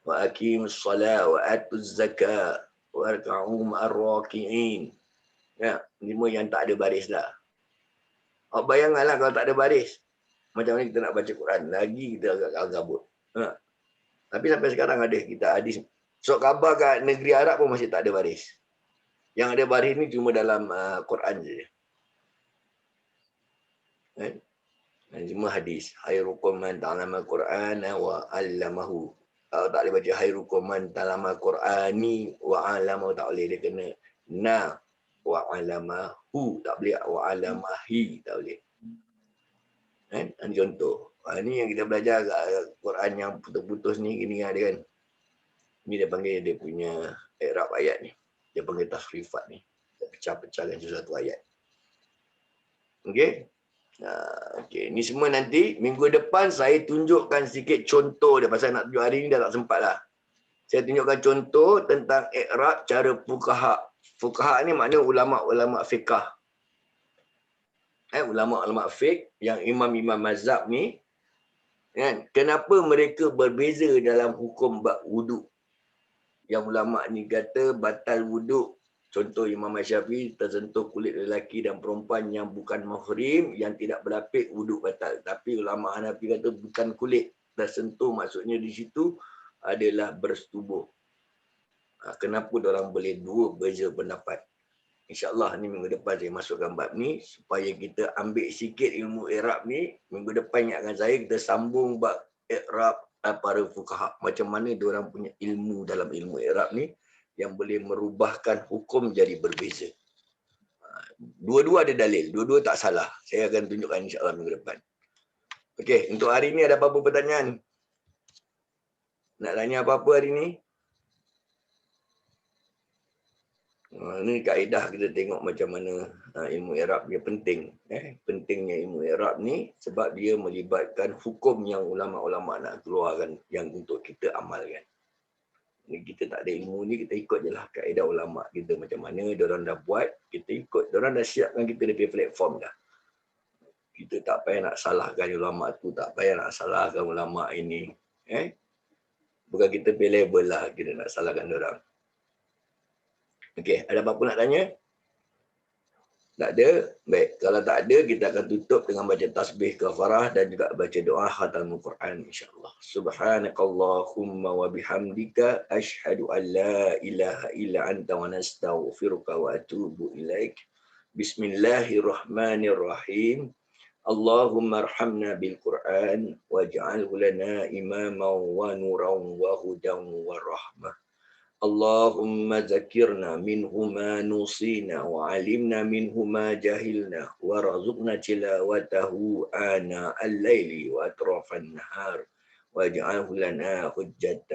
Wa aqimus salat wa atuz zakat wa rka'u ma'ar raki'in. Ini semua yang tak ada baris lah. Bayangkanlah kalau tak ada baris. Macam mana kita nak baca Quran? Lagi kita agak gabut. Tapi sampai sekarang ada kita hadis. Surat khabar kat negeri Arab pun masih tak ada baris. Yang ada baris ni cuma dalam Quran je. Cuma hadis. Khairukum man ta'allama Quran wa 'allamahu. Kalau tak boleh baca khairukum man ta'allama Qurani wa 'allamahu, tak boleh, dia kena na wa 'allamahu, tak boleh wa 'allamahi, tak boleh. Ini contoh. Ini yang kita belajar Quran yang putus-putus ni, gini ada kan. Ini dia panggil dia punya i'rab ayat ni. Dia panggil tasrifat ni. Dia pecah-pecahkan sesuatu ayat. Okey. Okey. Ini semua nanti minggu depan saya tunjukkan sikit contoh dia. Pasal nak tunjuk hari ni dah tak sempat lah. Saya tunjukkan contoh tentang i'rab cara fuqaha. Fuqaha ni makna ulama-ulama fiqah. Ulama-ulama fiqh yang imam-imam mazhab ni, kan, kenapa mereka berbeza dalam hukum bab wuduk. Yang ulama ni kata batal wuduk Contoh Imam Syafi'i, tersentuh kulit lelaki dan perempuan yang bukan mahrim, yang tidak berlapik, wuduk batal. Tapi ulama Hanafi kata bukan kulit tersentuh, maksudnya di situ adalah bersetubuh. Kenapa orang boleh dua beza pendapat? InsyaAllah ni minggu depan saya masukkan bab ni supaya kita ambil sikit ilmu i'rab ni. Minggu depan ingatkan saya, kita sambung bab i'rab para fuqaha. Macam mana diorang punya ilmu dalam ilmu i'rab ni yang boleh merubahkan hukum jadi berbeza. Dua-dua ada dalil, dua-dua tak salah. Saya akan tunjukkan insyaAllah minggu depan. Okey, untuk hari ni ada apa-apa pertanyaan? Nak tanya apa-apa hari ni? Ini kaedah kita tengok macam mana ilmu i'rab dia penting. Pentingnya ilmu i'rab ni sebab dia melibatkan hukum yang ulama-ulama nak keluarkan yang untuk kita amalkan. Ni kita tak ada ilmu ni, kita ikut je lah kaedah ulama kita macam mana diorang dah buat, kita ikut. Diorang dah siapkan kita dari platform dah. Kita tak payah nak salahkan ulama tu, tak payah nak salahkan ulama ini. Bukan kita pay label lah kita nak salahkan diorang. Okey, ada apa-apa nak tanya? Tak ada? Baik, kalau tak ada, kita akan tutup dengan baca tasbih kafarah dan juga baca doa khatamul Quran insya-Allah. Subhanakallahumma wa bihamdika asyhadu an la ilaha illa anta wa nastaghfiruka wa atubu ilaik. Bismillahirrahmanirrahim. Allahumma arhamna bil Quran waj'alhu lana imaman wa nuran wa hudan wa rahmah. اللهم ذكرنا منه ما نسينا وعلمنا منه ما جهلنا وارزقنا تلاوته آناء الليل وأطراف النهار واجعله لنا حجة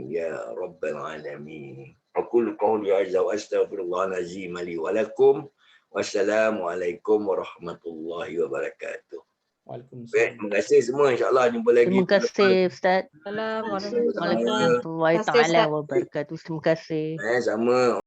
يا رب العالمين. أقول قولي عز وأستغفر الله العظيم لي ولكم والسلام عليكم ورحمة الله وبركاته. Waalaikumsalam. Baik, terima kasih semua, insyaAllah jumpa lagi. Terima kasih Ustaz. Assalamualaikum. Waalaikumsalam warahmatullahi taala wabarakatuh. Terima kasih. Sama.